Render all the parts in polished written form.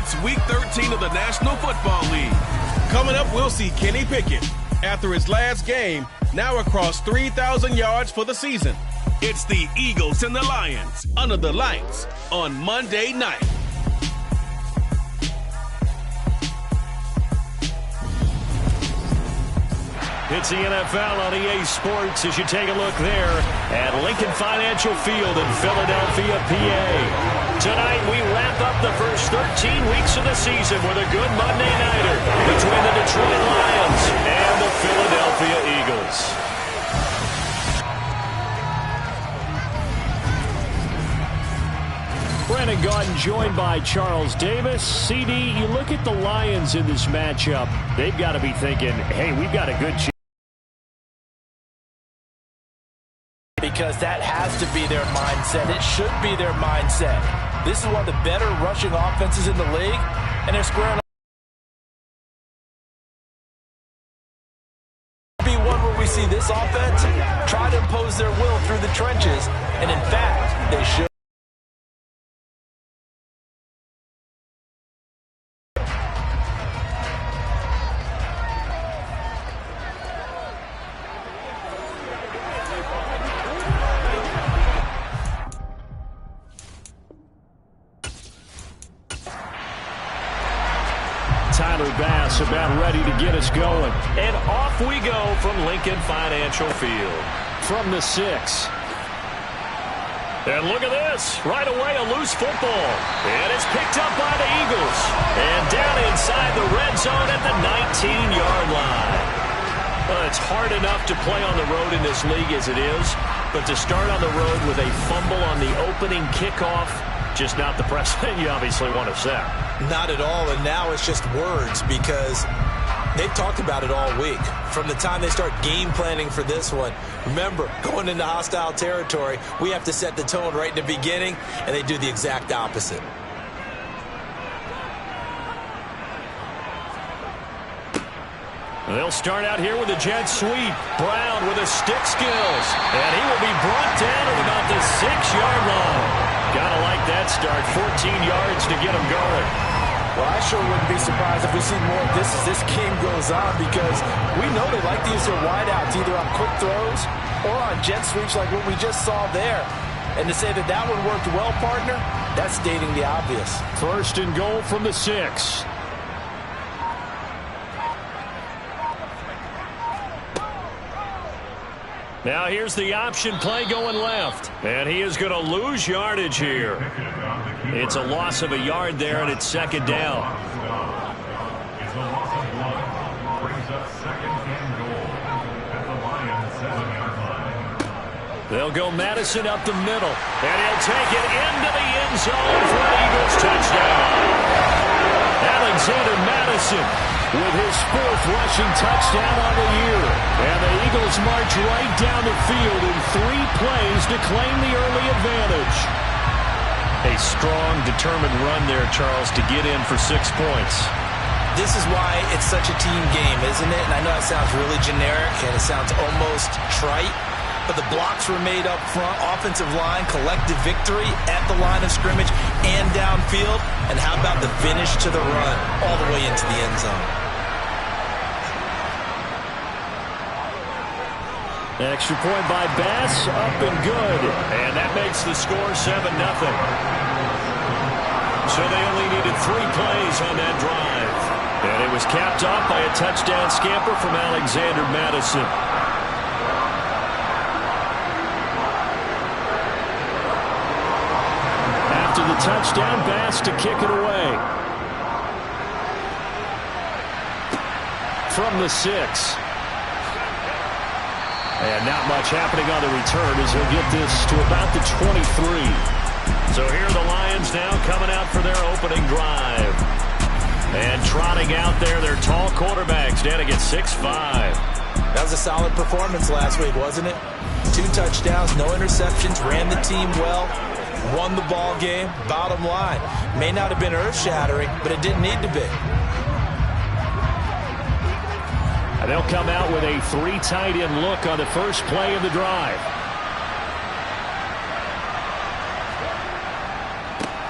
It's Week 13 of the National Football League. Coming up, we'll see Kenny Pickett after his last game, now across 3,000 yards for the season. It's the Eagles and the Lions under the lights on Monday night. It's the NFL on EA Sports as you take a look there at Lincoln Financial Field in Philadelphia, PA. Tonight we wrap up the first 13 weeks of the season with a good Monday nighter between the Detroit Lions and the Philadelphia Eagles. Brandon Gaudin joined by Charles Davis. CD, you look at the Lions in this matchup, they've got to be thinking, hey, we've got a good chance. Because that has to be their mindset. It should be their mindset. This is one of the better rushing offenses in the league, and they're squaring up. Be one where we see this offense try to impose their will through the trenches, and in fact, they should. Bass about ready to get us going. And off we go from Lincoln Financial Field. From the 6. And look at this. Right away, a loose football. And it's picked up by the Eagles. And down inside the red zone at the 19-yard line. Well, it's hard enough to play on the road in this league as it is. But to start on the road with a fumble on the opening kickoff, just not the precedent you obviously want to set. Not at all, and now it's just words because they've talked about it all week. From the time they start game planning for this one, remember, going into hostile territory, we have to set the tone right in the beginning, and they do the exact opposite. They'll start out here with a jet sweep. Brown with his stick skills, and he will be brought down at about the 6-yard line. Gotta like that start. 14 yards to get him going. Well, I sure wouldn't be surprised if we see more of this as this game goes on because we know they like to use their wideouts either on quick throws or on jet sweeps like what we just saw there. And to say that that one worked well, partner, that's stating the obvious. First and goal from the 6. Now here's the option play going left. And he is going to lose yardage here. It's a loss of a yard there, and it's second down. It's a loss of 1. Brings up second and goal at the Lions 7-yard line. They'll go Madison up the middle. And he'll take it into the end zone for an Eagles touchdown. Alexander Madison with his 4th rushing touchdown on the year. And the Eagles march right down the field in 3 plays to claim the early advantage. A strong, determined run there, Charles, to get in for 6 points. This is why it's such a team game, isn't it? And I know it sounds really generic and it sounds almost trite, but the blocks were made up front, offensive line, collective victory at the line of scrimmage and downfield. And how about the finish to the run all the way into the end zone? Extra point by Bass, up and good. And that makes the score 7-0. So they only needed 3 plays on that drive. And it was capped off by a touchdown scamper from Alexander Madison. After the touchdown, Bass to kick it away. From the 6. And not much happening on the return as he'll get this to about the 23. So here are the Lions now coming out for their opening drive. And trotting out there, their tall quarterbacks standing at 6'5". That was a solid performance last week, wasn't it? 2 touchdowns, no interceptions, ran the team well, won the ball game. Bottom line, may not have been earth-shattering, but it didn't need to be. And they'll come out with a 3 tight end look on the first play of the drive.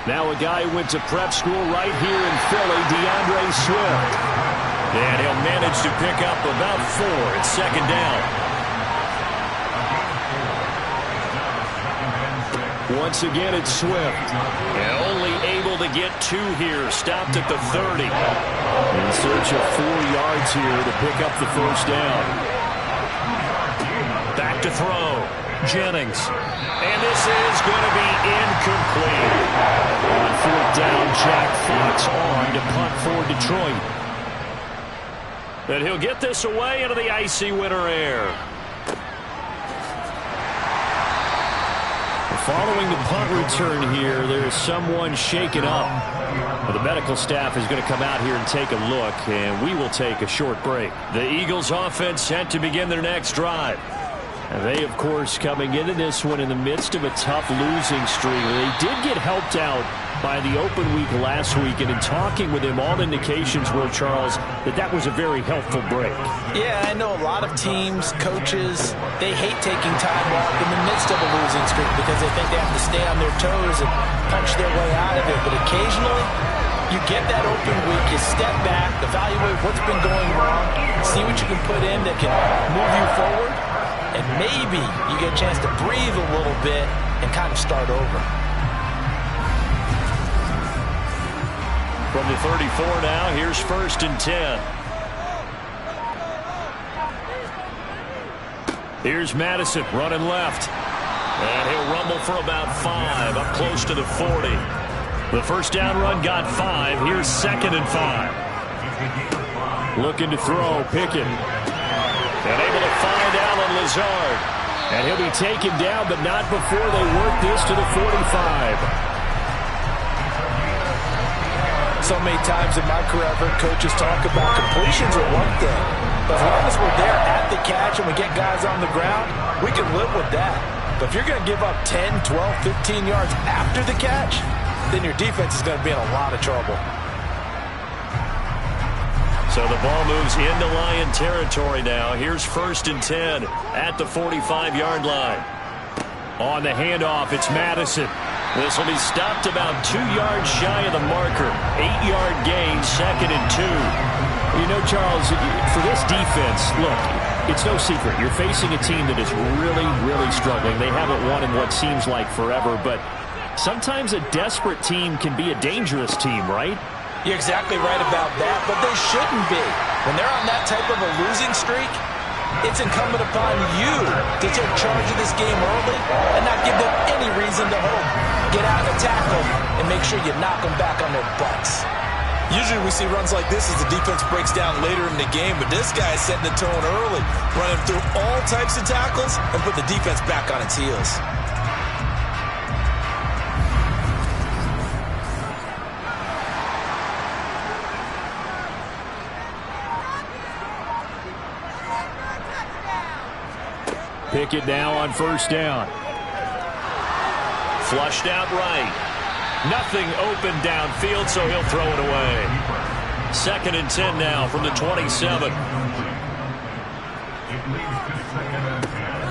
Now a guy who went to prep school right here in Philly, DeAndre Swift. And he'll manage to pick up about 4 at second down. Once again, it's Swift. And only able to get 2 here. Stopped at the 30. In search of 4 yards here to pick up the first down. Back to throw. Jennings. And this is going to be incomplete. On 4th down, Jack Fox on to punt for Detroit. But he'll get this away into the icy winter air. Following the punt return here, there is someone shaken up. The medical staff is going to come out here and take a look, and we will take a short break. The Eagles offense set to begin their next drive. And they, of course, coming into this one in the midst of a tough losing streak. They did get helped out by the open week last week, and in talking with him, all indications were, Charles, that was a very helpful break. Yeah, I know a lot of teams, coaches, they hate taking time off in the midst of a losing streak because they think they have to stay on their toes and punch their way out of it. But occasionally, you get that open week, you step back, evaluate what's been going wrong, see what you can put in that can move you forward, and maybe you get a chance to breathe a little bit and kind of start over. From the 34 now, here's 1st and 10. Here's Madison running left. And he'll rumble for about 5, up close to the 40. The first down run got 5. Here's 2nd and 5. Looking to throw, Pickett. And able to find Alan Lazard. And he'll be taken down, but not before they work this to the 45. So many times in my career, I've heard coaches talk about completions are one thing. But as long as we're there at the catch and we get guys on the ground, we can live with that. But if you're going to give up 10, 12, 15 yards after the catch, then your defense is going to be in a lot of trouble. So the ball moves into Lion territory now. Here's 1st and 10 at the 45-yard line. On the handoff, it's Madison. This will be stopped about 2 yards shy of the marker. 8-yard gain, 2nd and 2. You know, Charles, for this defense, look, it's no secret. You're facing a team that is really, really struggling. They haven't won in what seems like forever, but sometimes a desperate team can be a dangerous team, right? You're exactly right about that, but they shouldn't be. When they're on that type of a losing streak, it's incumbent upon you to take charge of this game early and not give them any reason to hope. Get out and tackle and make sure you knock them back on their butts. Usually we see runs like this as the defense breaks down later in the game, but this guy is setting the tone early, running through all types of tackles and put the defense back on its heels. Pickett now on 1st down. Flushed out right. Nothing open downfield, so he'll throw it away. 2nd and 10 now from the 27.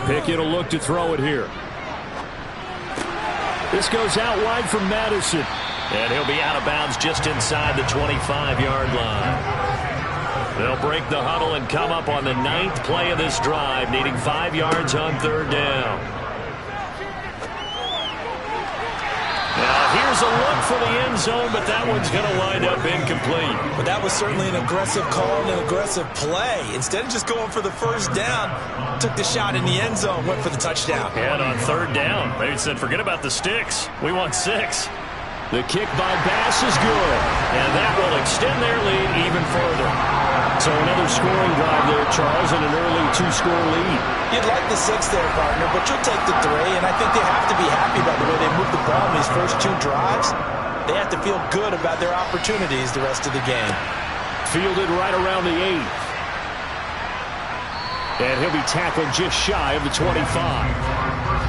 Pickett will look to throw it here. This goes out wide from Madison. And he'll be out of bounds just inside the 25-yard line. They'll break the huddle and come up on the 9th play of this drive, needing 5 yards on 3rd down. Now here's a look for the end zone, but that one's going to wind up incomplete. But that was certainly an aggressive call and an aggressive play. Instead of just going for the first down, took the shot in the end zone, went for the touchdown. And on 3rd down, they said, forget about the sticks. We want 6. The kick by Bass is good, and that will extend their lead even further. So another scoring drive there, Charles, and an early 2-score lead. You'd like the 6 there, partner, but you'll take the 3, and I think they have to be happy about the way they moved the ball in these first 2 drives. They have to feel good about their opportunities the rest of the game. Fielded right around the 8th. And he'll be tackled just shy of the 25.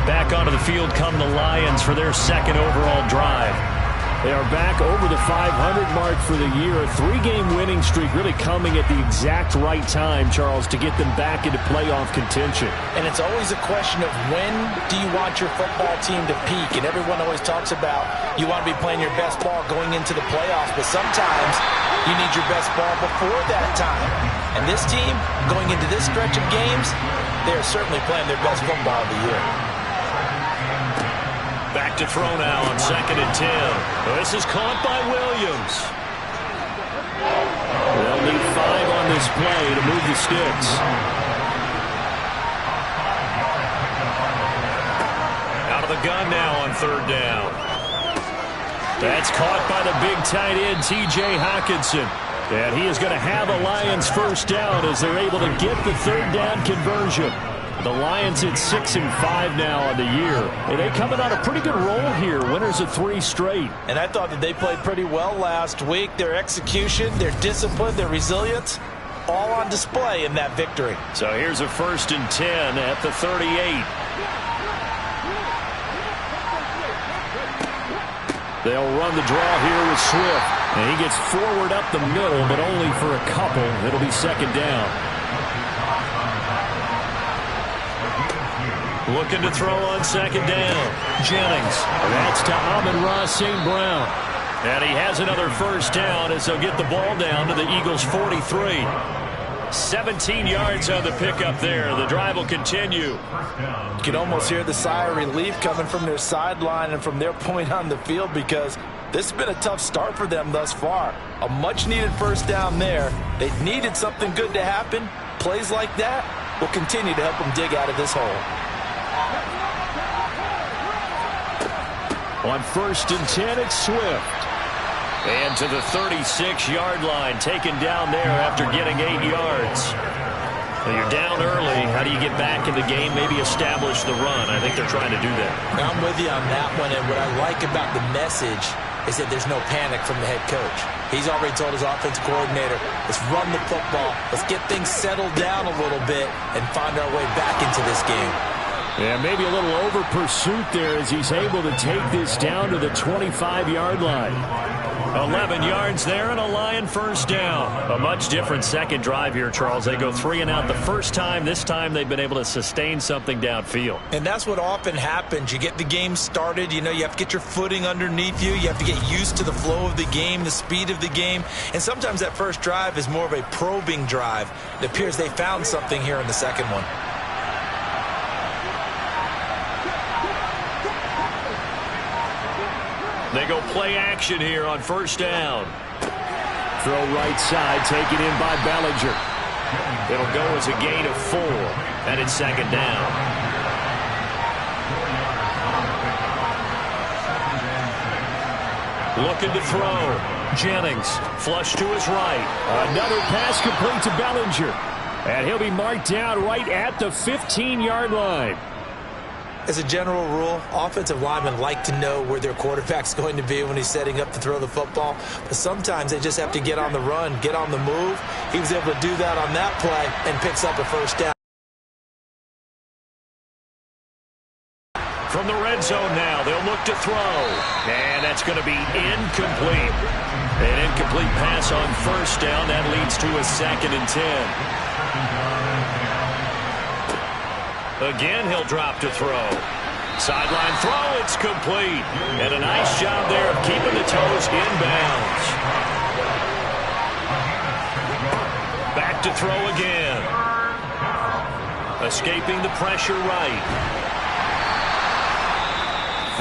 Back onto the field come the Lions for their 2nd overall drive. They are back over the 500 mark for the year. A 3-game winning streak really coming at the exact right time, Charles, to get them back into playoff contention. And it's always a question of when do you want your football team to peak? And everyone always talks about you want to be playing your best ball going into the playoffs, but sometimes you need your best ball before that time. And this team, going into this stretch of games, they are certainly playing their best football of the year. Back to throw now on 2nd and 10. This is caught by Williams. They'll need 5 on this play to move the sticks. Out of the gun now on 3rd down. That's caught by the big tight end, T.J. Hockenson. And he is going to have a Lions first down as they're able to get the 3rd down conversion. The Lions at 6-5 now on the year. And they coming on a pretty good roll here. Winners of 3 straight. And I thought that they played pretty well last week. Their execution, their discipline, their resilience, all on display in that victory. So here's a 1st and 10 at the 38. They'll run the draw here with Swift. And he gets forward up the middle, but only for a couple. It'll be 2nd down. Looking to throw on 2nd down. Jennings. That's to Amon-Ra St. Brown. And he has another first down as they'll get the ball down to the Eagles' 43. 17 yards on the pickup there. The drive will continue. You can almost hear the sigh of relief coming from their sideline and from their point on the field because this has been a tough start for them thus far. A much-needed first down there. They needed something good to happen. Plays like that will continue to help them dig out of this hole. On 1st and 10, it's Swift. And to the 36-yard line, taken down there after getting 8 yards. Well, you're down early. How do you get back in the game? Maybe establish the run. I think they're trying to do that. I'm with you on that one, and what I like about the message is that there's no panic from the head coach. He's already told his offensive coordinator, let's run the football, let's get things settled down a little bit and find our way back into this game. Yeah, maybe a little over pursuit there as he's able to take this down to the 25-yard line. 11 yards there and a Lion first down. A much different second drive here, Charles. They go 3 and out the first time. This time they've been able to sustain something downfield. And that's what often happens. You get the game started. You know, you have to get your footing underneath you. You have to get used to the flow of the game, the speed of the game. And sometimes that first drive is more of a probing drive. It appears they found something here in the second one. They go play action here on first down. Throw right side, taken in by Bellinger. It'll go as a gain of 4, and it's 2nd down. Looking to throw. Jennings, flush to his right. Another pass complete to Bellinger. And he'll be marked down right at the 15-yard line. As a general rule, offensive linemen like to know where their quarterback's going to be when he's setting up to throw the football. But sometimes they just have to get on the run, get on the move. He was able to do that on that play and picks up a first down. From the red zone now, they'll look to throw. And that's going to be incomplete. An incomplete pass on first down. That leads to a 2nd and 10. Again, he'll drop to throw. Sideline throw, it's complete. And a nice job there of keeping the toes in bounds. Back to throw again. Escaping the pressure right.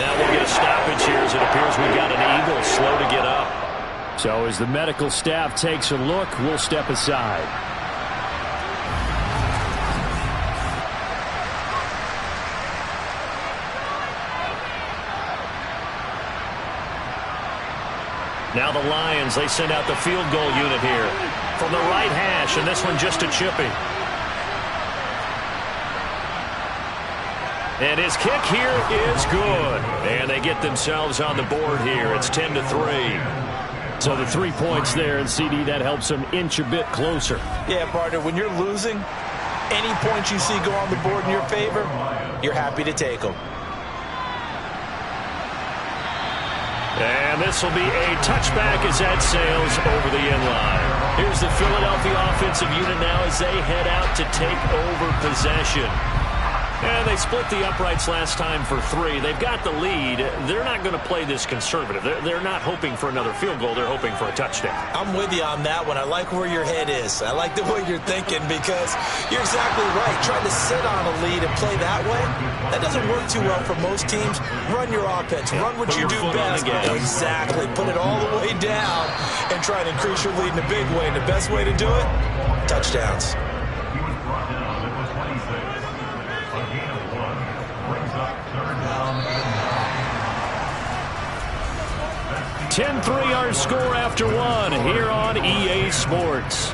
Now we'll get a stoppage here as it appears we've got an Eagle slow to get up. So as the medical staff takes a look, we'll step aside. Now the Lions, they send out the field goal unit here from the right hash, and this one just a chipping. And his kick here is good. And they get themselves on the board here. It's 10-3. So the 3 points there, and CD, that helps them inch a bit closer. Yeah, partner, when you're losing, any points you see go on the board in your favor, you're happy to take them. And this will be a touchback as that sails over the inline. Here's the Philadelphia offensive unit now as they head out to take over possession. And they split the uprights last time for 3. They've got the lead. They're not going to play this conservative. They're not hoping for another field goal. They're hoping for a touchdown. I'm with you on that one. I like where your head is. I like the way you're thinking because you're exactly right. Trying to sit on a lead and play that way, that doesn't work too well for most teams. Run your offense. Run what you do best. Exactly. Put it all the way down and try and increase your lead in a big way. And the best way to do it, touchdowns. 10-3 our score after 1 here on EA Sports.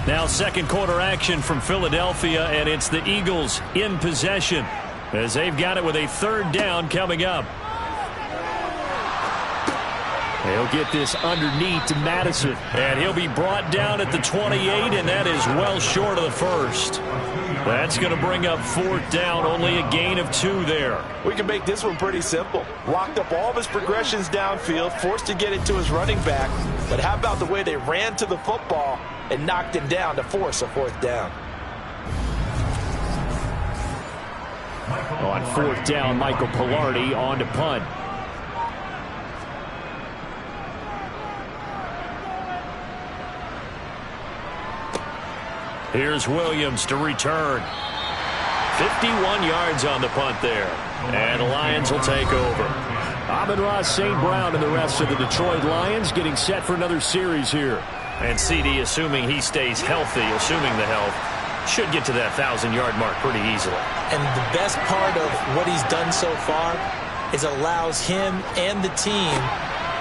Now second quarter action from Philadelphia, and it's the Eagles in possession as they've got it with a 3rd down coming up. They'll get this underneath to Madison, and he'll be brought down at the 28, and that is well short of the first. That's going to bring up 4th down, only a gain of 2 there. We can make this one pretty simple. Locked up all of his progressions downfield, forced to get it to his running back. But how about the way they ran to the football and knocked him down to force a 4th down? On 4th down, Michael Pilardi on to punt. Here's Williams to return. 51 yards on the punt there. And the Lions will take over. Amon-Ra St. Brown and the rest of the Detroit Lions getting set for another series here. And CD, assuming he stays healthy, assuming the health, should get to that 1,000-yard mark pretty easily. And the best part of what he's done so far is allows him and the team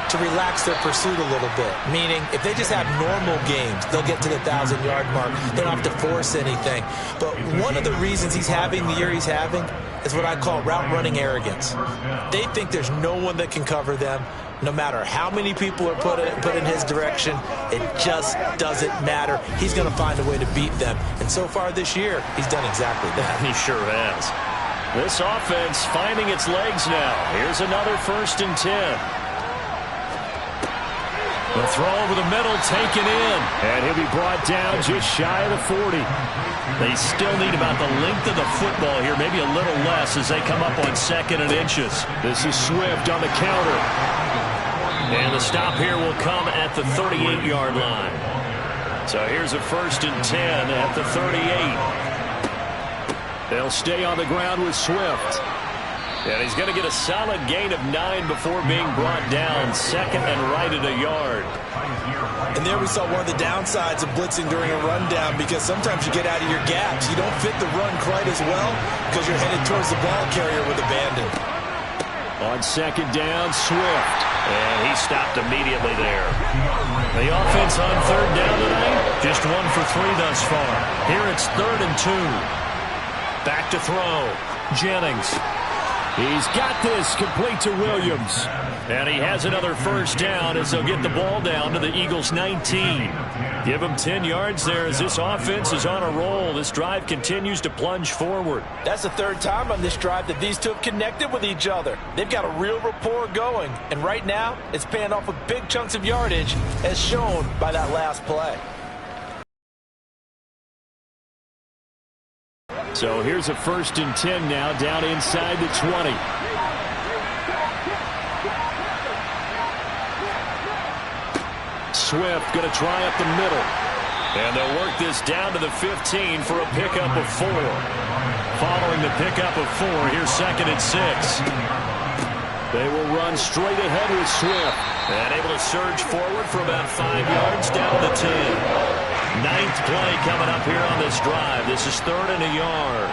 to relax their pursuit a little bit. Meaning, if they just have normal games, they'll get to the 1,000-yard mark. They don't have to force anything. But one of the reasons he's having the year he's having is what I call route running arrogance. They think there's no one that can cover them. No matter how many people are put in his direction, it just doesn't matter. He's going to find a way to beat them. And so far this year, he's done exactly that. He sure has. This offense finding its legs now. Here's another 1st and 10. The throw over the middle taken in. And he'll be brought down just shy of the 40. They still need about the length of the football here, maybe a little less as they come up on 2nd and inches. This is Swift on the counter. And the stop here will come at the 38-yard line. So here's a 1st and 10 at the 38. They'll stay on the ground with Swift. And he's going to get a solid gain of 9 before being brought down. 2nd and right at a yard. And there we saw one of the downsides of blitzing during a rundown, because sometimes you get out of your gaps. You don't fit the run quite as well because you're headed towards the ball carrier with abandon. On 2nd down, Swift. And he stopped immediately there. The offense on 3rd down tonight, just 1 for 3 thus far. Here it's 3rd and 2. Back to throw. Jennings. He's got this, complete to Williams. And he has another 1st down as they'll get the ball down to the Eagles' 19. Give him 10 yards there as this offense is on a roll. This drive continues to plunge forward. That's the 3rd time on this drive that these two have connected with each other. They've got a real rapport going. And right now, it's paying off with big chunks of yardage, as shown by that last play. So here's a 1st and 10 now, down inside the 20. Swift going to try up the middle. And they'll work this down to the 15 for a pickup of 4. Following the pickup of 4, here's 2nd and 6. They will run straight ahead with Swift. And able to surge forward for about 5 yards down to the 10. 9th play coming up here on this drive. This is 3rd and a yard.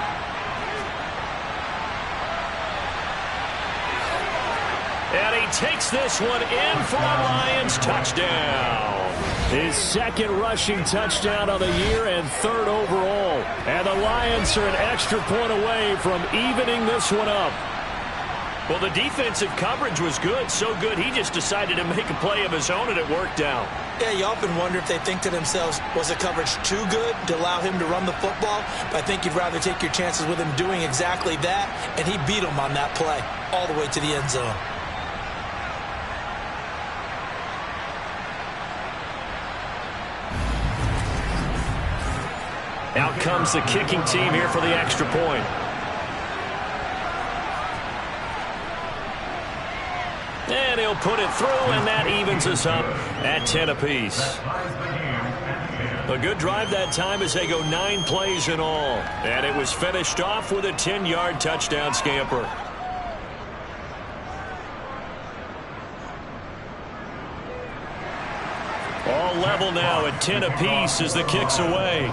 And he takes this one in for a Lions touchdown. His 2nd rushing touchdown of the year and 3rd overall. And the Lions are an extra point away from evening this one up. Well, the defensive coverage was good, so good he just decided to make a play of his own, and it worked out. Yeah, you often wonder if they think to themselves, was the coverage too good to allow him to run the football? But I think you'd rather take your chances with him doing exactly that, and he beat him on that play all the way to the end zone. Out comes the kicking team here for the extra point. And he'll put it through, and that evens us up at 10 apiece. A good drive that time as they go 9 plays in all. And it was finished off with a 10-yard touchdown scamper. All level now at 10 apiece as the kick's away.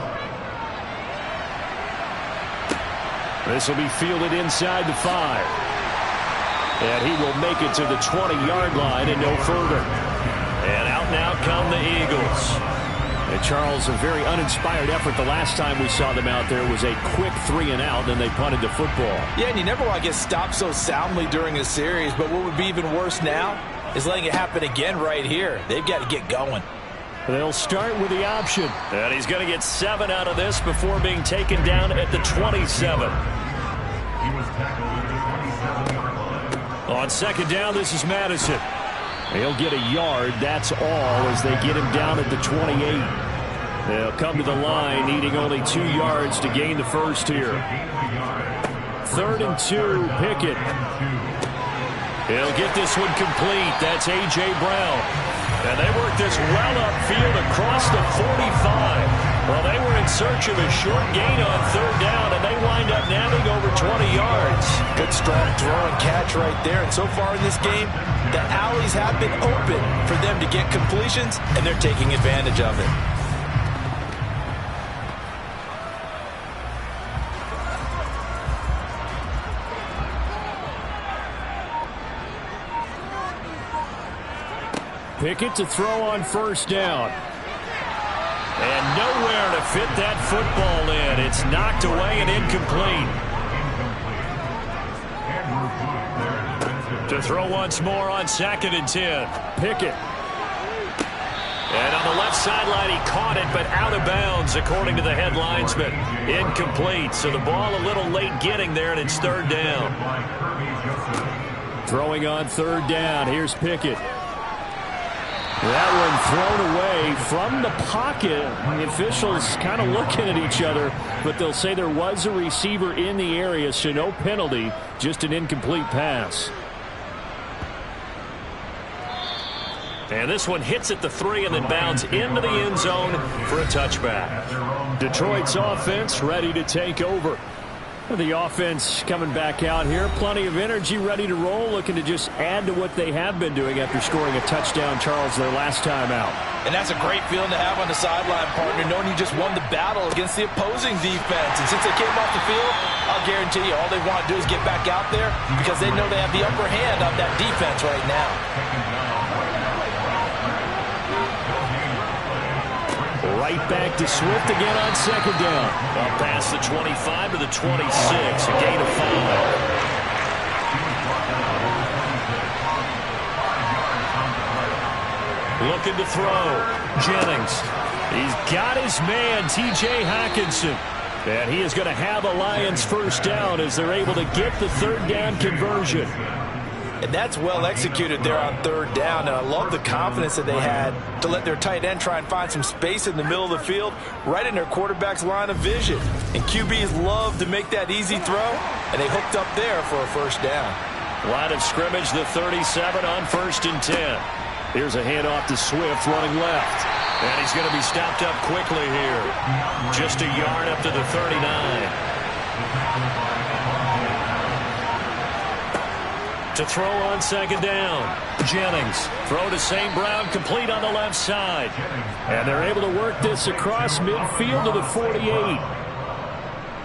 This will be fielded inside the 5. And he will make it to the 20-yard line and no further. And out come the Eagles. And Charles, a very uninspired effort the last time we saw them out there was a quick 3-and-out, then they punted the football. Yeah, and you never want to get stopped so soundly during a series, but what would be even worse now is letting it happen again right here. They've got to get going. They'll start with the option. And he's going to get 7 out of this before being taken down at the 27. He was tackled at the 27-yard line. On second down, this is Madison. He'll get a yard, that's all, as they get him down at the 28. They'll come to the line, needing only 2 yards to gain the first here. 3rd and 2, Pickett. He'll get this one complete. That's A.J. Brown. And they work this well upfield across the 45. Well, they were in search of a short gain on 3rd down, and they wind up nabbing over 20 yards. Good strong throw and catch right there. And so far in this game, the alleys have been open for them to get completions, and they're taking advantage of it. Pickett to throw on 1st down. And nowhere to fit that football in. It's knocked away and incomplete. To throw once more on 2nd and 10. Pickett. And on the left sideline, he caught it, but out of bounds, according to the head linesman. Incomplete. So the ball a little late getting there, and it's 3rd down. Throwing on 3rd down. Here's Pickett. That one thrown away from the pocket. The officials kind of looking at each other, but they'll say there was a receiver in the area, so no penalty, just an incomplete pass. And this one hits at the 3 and then bounds into the end zone for a touchback. Detroit's offense ready to take over. The offense coming back out here. Plenty of energy, ready to roll, looking to just add to what they have been doing after scoring a touchdown, Charles, their last time out. And that's a great feeling to have on the sideline, partner, knowing you just won the battle against the opposing defense. And since they came off the field, I'll guarantee you all they want to do is get back out there because they know they have the upper hand on that defense right now. Right back to Swift again on 2nd down. Up past the 25 to the 26, a gain of 5. Looking to throw. Jennings. He's got his man, T.J. Hockenson. And he is going to have a Lions 1st down as they're able to get the 3rd down conversion. And that's well executed there on 3rd down. And I love the confidence that they had to let their tight end try and find some space in the middle of the field, right in their quarterback's line of vision. And QBs love to make that easy throw, and they hooked up there for a 1st down. Line of scrimmage, the 37 on 1st and 10. Here's a handoff to Swift running left. And he's going to be stopped up quickly here. Just a yard up to the 39. To throw on 2nd down. Jennings. Throw to St. Brown, complete on the left side. And they're able to work this across midfield to the 48.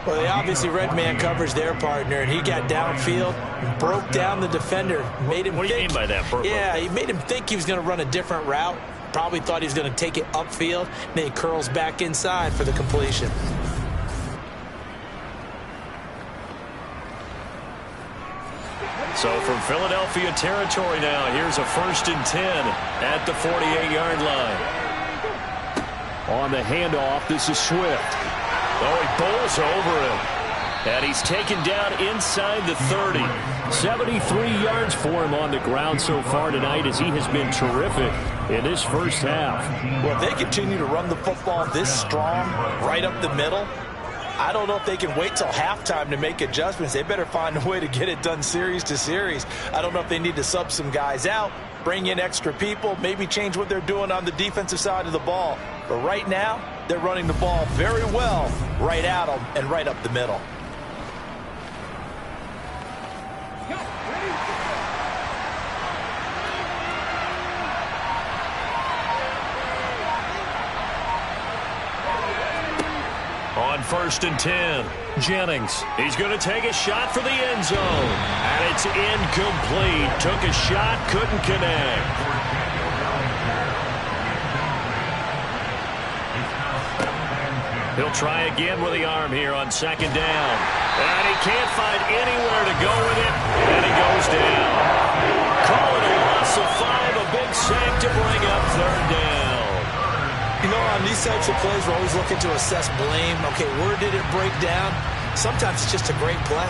Well, they obviously read man coverage their partner, and he got downfield, broke down the defender, made him What do you mean by that, Burpo? Yeah, he made him think he was going to run a different route. Probably thought he was going to take it upfield. Then he curls back inside for the completion. So from Philadelphia territory now, here's a 1st and 10 at the 48-yard line. On the handoff, this is Swift. Oh, he bowls over him. And he's taken down inside the 30. 73 yards for him on the ground so far tonight as he has been terrific in this first half. Well, if they continue to run the football this strong, right up the middle, I don't know if they can wait till halftime to make adjustments. They better find a way to get it done series to series. I don't know if they need to sub some guys out, bring in extra people, maybe change what they're doing on the defensive side of the ball. But right now, they're running the ball very well right at them and right up the middle. On 1st and 10, Jennings. He's going to take a shot for the end zone. And it's incomplete. Took a shot, couldn't connect. He'll try again with the arm here on 2nd down. And he can't find anywhere to go with it. And he goes down. Call it a loss of 5, a big sack to bring up 3rd down. You know, on these types of plays, we're always looking to assess blame. Okay, where did it break down? Sometimes it's just a great play.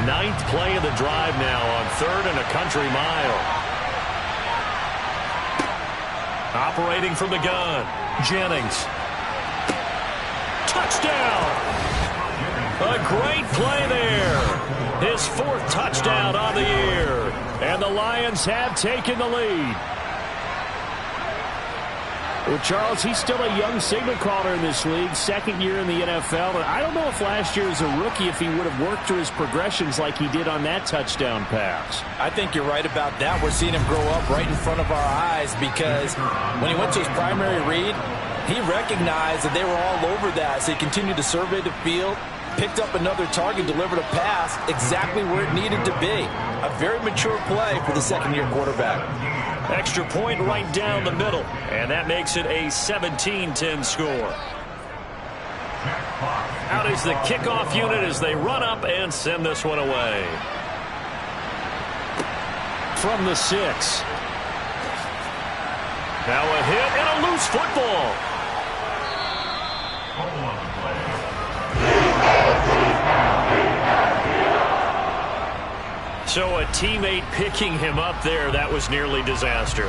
Ninth play of the drive now on 3rd and a country mile. Operating from the gun, Jennings. Touchdown! A great play there. His 4th touchdown on the year. And the Lions have taken the lead. Well, Charles, he's still a young signal caller in this league, 2nd year in the NFL. And I don't know if last year as a rookie, if he would have worked through his progressions like he did on that touchdown pass. I think you're right about that. We're seeing him grow up right in front of our eyes because when he went to his primary read, he recognized that they were all over that, so he continued to survey the field, picked up another target, delivered a pass exactly where it needed to be. A very mature play for the 2nd-year quarterback. Extra point right down the middle, and that makes it a 17-10 score. Out is the kickoff unit as they run up and send this one away. From the 6. Now a hit and a loose football. So a teammate picking him up there, that was nearly disaster.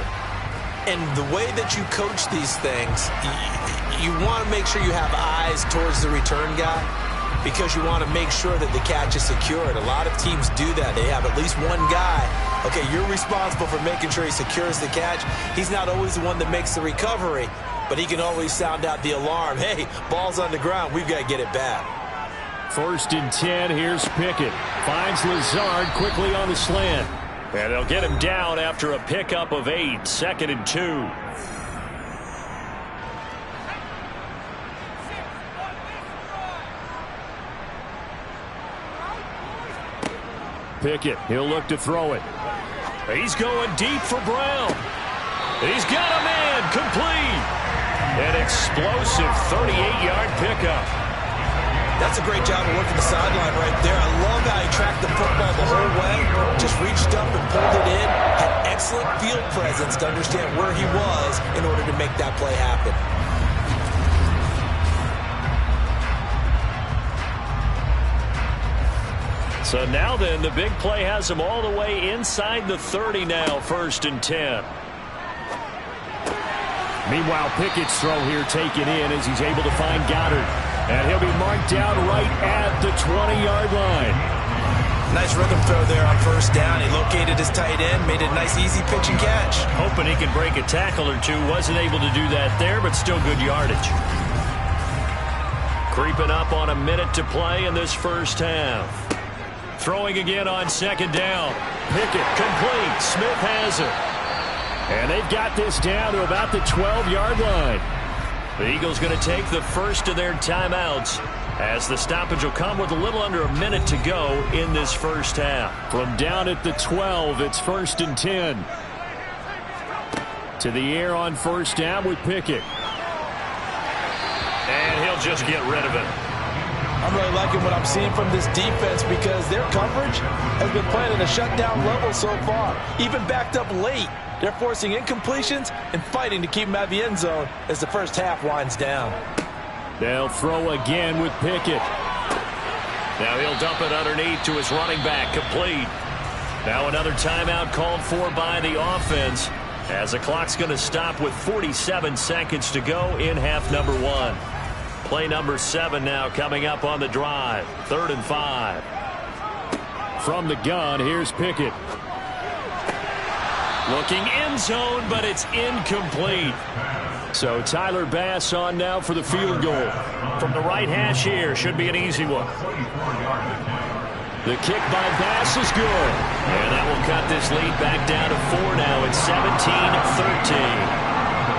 And the way that you coach these things, you want to make sure you have eyes towards the return guy because you want to make sure that the catch is secured. A lot of teams do that. They have at least one guy. Okay, you're responsible for making sure he secures the catch. He's not always the one that makes the recovery, but he can always sound out the alarm. Hey, ball's on the ground. We've got to get it back. 1st and 10. Here's Pickett. Finds Lazard quickly on the slant. And they'll get him down after a pickup of 8. 2nd and 2. Pickett, he'll look to throw it. He's going deep for Brown. He's got a man, complete. An explosive 38-yard pickup. That's a great job of working the sideline right there. I love how he tracked the football the whole way. Just reached up and pulled it in. Had excellent field presence to understand where he was in order to make that play happen. So now then, the big play has him all the way inside the 30 now, 1st and 10. Meanwhile, Pickett's throw here taken in as he's able to find Goddard. And he'll be marked down right at the 20-yard line. Nice rhythm throw there on 1st down. He located his tight end, made a nice easy pitch and catch. Hoping he could break a tackle or two. Wasn't able to do that there, but still good yardage. Creeping up on a minute to play in this first half. Throwing again on 2nd down. Pickett complete. Smith has it. And they've got this down to about the 12-yard line. The Eagles going to take the first of their timeouts as the stoppage will come with a little under a minute to go in this first half. From down at the 12, it's 1st and 10. To the air on 1st down with Pickett. And he'll just get rid of it. I'm really liking what I'm seeing from this defense because their coverage has been playing at a shutdown level so far. Even backed up late, they're forcing incompletions and fighting to keep them out of the end zone as the first half winds down. They'll throw again with Pickett. Now he'll dump it underneath to his running back, complete. Now another timeout called for by the offense as the clock's going to stop with 47 seconds to go in half number 1. Play number 7 now coming up on the drive. 3rd and 5. From the gun, here's Pickett. Looking end zone, but it's incomplete. So Tyler Bass on now for the field goal. From the right hash here, should be an easy one. The kick by Bass is good. And that will cut this lead back down to 4 now. It's 17-13.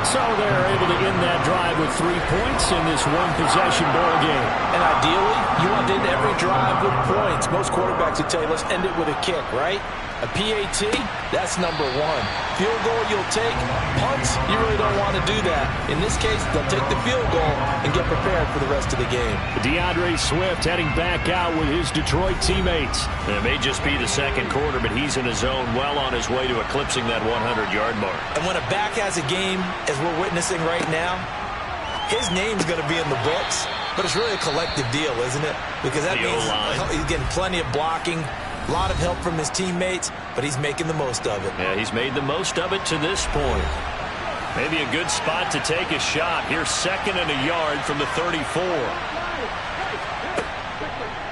So they're able to end that drive with 3 points in this one-possession ball game. And ideally, you want to end every drive with points. Most quarterbacks would tell you, let's end it with a kick, right? A PAT, that's number 1. Field goal you'll take. Punts, you really don't want to do that. In this case, they'll take the field goal and get prepared for the rest of the game. DeAndre Swift heading back out with his Detroit teammates. It may just be the second quarter, but he's in his zone, well on his way to eclipsing that 100-yard mark. And when a back has a game, as we're witnessing right now, his name's going to be in the books, but it's really a collective deal, isn't it? Because that means he's getting plenty of blocking, a lot of help from his teammates, but he's making the most of it. Yeah, he's made the most of it to this point. Maybe a good spot to take a shot. Here's 2nd and a yard from the 34.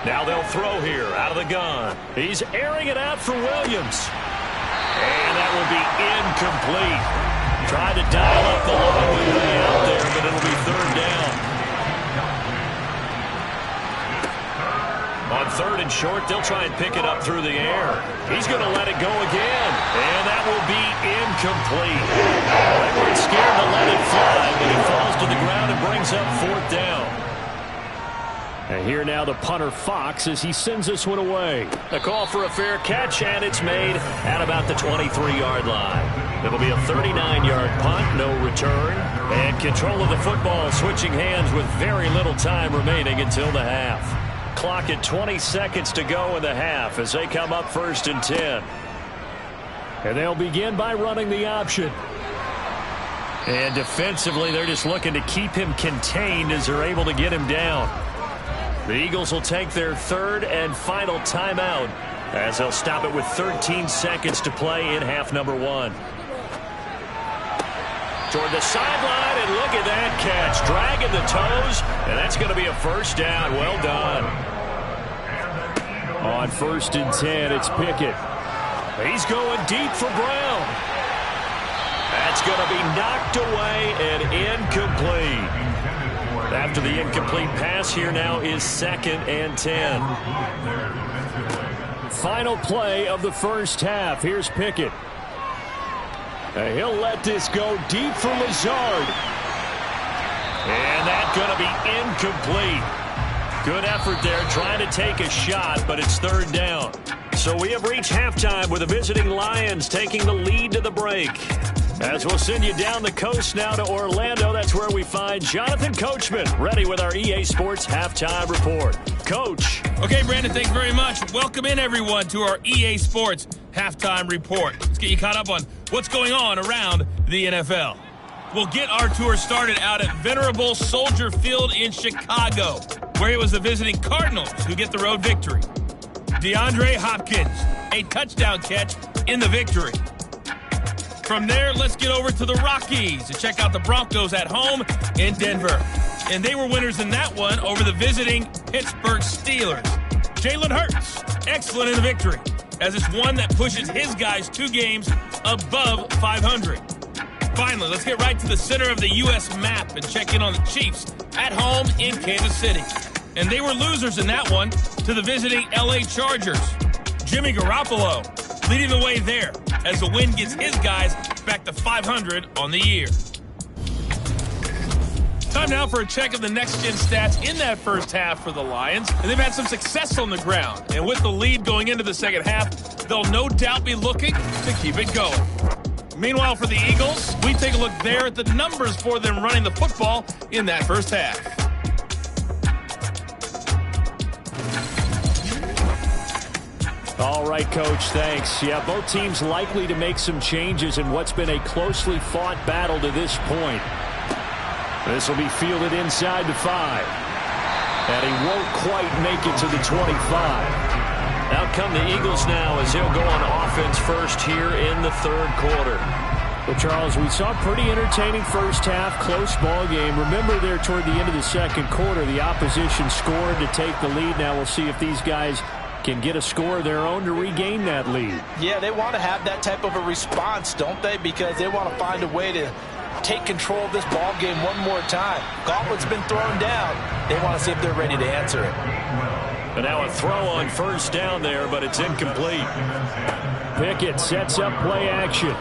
Now they'll throw here out of the gun. He's airing it out for Williams. And that will be incomplete. Tried to dial up the long way out there, but it'll be 3rd down. On 3rd and short, they'll try and pick it up through the air. He's going to let it go again, and that will be incomplete. They weren't scared to let it fly, but it falls to the ground and brings up 4th down. And here now the punter Fox as he sends this one away. A call for a fair catch, and it's made at about the 23-yard line. It'll be a 39-yard punt, no return, and control of the football switching hands with very little time remaining until the half. Clock at 20 seconds to go in the half as they come up 1st and 10. And they'll begin by running the option. And defensively, they're just looking to keep him contained as they're able to get him down. The Eagles will take their 3rd and final timeout as they'll stop it with 13 seconds to play in half number 1. Toward the sideline, and look at that catch. Dragging the toes, and that's going to be a 1st down. Well done. On 1st and 10, it's Pickett. He's going deep for Brown. That's going to be knocked away and incomplete. After the incomplete pass, here now is 2nd and 10. Final play of the first half. Here's Pickett. He'll let this go deep for Lazard. And that's going to be incomplete. Good effort there trying to take a shot, but it's 3rd down. So we have reached halftime with the visiting Lions taking the lead to the break. As we'll send you down the coast now to Orlando, that's where we find Jonathan Coachman ready with our EA Sports Halftime Report. Coach. Okay, Brandon, thanks very much. Welcome in, everyone, to our EA Sports Halftime Report. Let's get you caught up on what's going on around the NFL. We'll get our tour started out at Venerable Soldier Field in Chicago, where it was the visiting Cardinals who get the road victory. DeAndre Hopkins, a touchdown catch in the victory. From there, let's get over to the Rockies to check out the Broncos at home in Denver. And they were winners in that one over the visiting Pittsburgh Steelers. Jalen Hurts, excellent in the victory, as it's one that pushes his guys 2 games above 500. Finally, let's get right to the center of the U.S. map and check in on the Chiefs at home in Kansas City. And they were losers in that one to the visiting L.A. Chargers. Jimmy Garoppolo leading the way there as the win gets his guys back to 500 on the year. Time now for a check of the next-gen stats in that first half for the Lions. And they've had some success on the ground. And with the lead going into the second half, they'll no doubt be looking to keep it going. Meanwhile, for the Eagles, we take a look there at the numbers for them running the football in that first half. All right, Coach, thanks. Yeah, both teams likely to make some changes in what's been a closely fought battle to this point. This will be fielded inside the 5. And he won't quite make it to the 25. Out come the Eagles now as he'll go on offense first here in the third quarter. Well, Charles, we saw a pretty entertaining first half, close ball game. Remember there toward the end of the second quarter, the opposition scored to take the lead. Now we'll see if these guys can get a score of their own to regain that lead. Yeah, they want to have that type of a response, don't they? Because they want to find a way to take control of this ball game one more time. Gauntlet's been thrown down. They want to see if they're ready to answer it. And now a throw on first down there, but it's incomplete. Pickett sets up play action.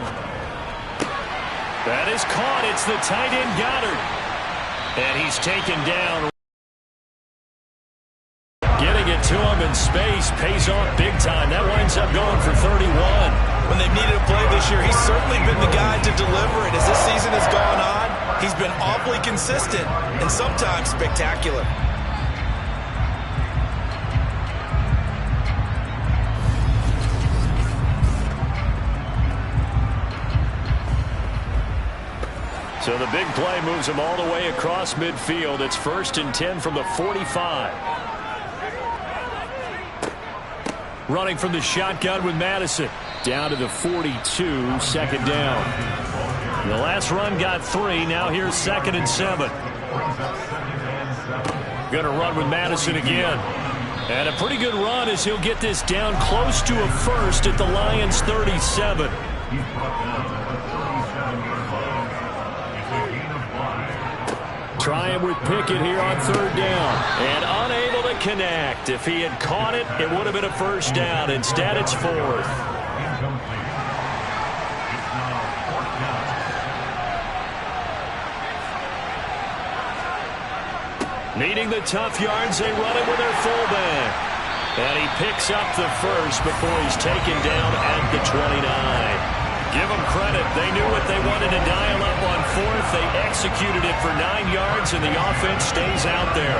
That is caught. It's the tight end Goddard. And he's taken down. Getting it to him in space pays off big time. That winds up going for 31. When they've needed a play this year, he's certainly been the guy to deliver it. As this season has gone on, he's been awfully consistent and sometimes spectacular. So the big play moves him all the way across midfield. It's 1st and 10 from the 45. Running from the shotgun with Madison. Down to the 42, 2nd down. The last run got 3. Now here's 2nd and 7. Going to run with Madison again. And a pretty good run as he'll get this down close to a first at the Lions' 37. Trying with Pickett here on 3rd down. And unable to connect. If he had caught it, it would have been a first down. Instead, it's 4th. Needing the tough yards, they run it with their fullback. And he picks up the first before he's taken down at the 29. Give them credit. They knew what they wanted to dial up on 4th. They executed it for 9 yards, and the offense stays out there.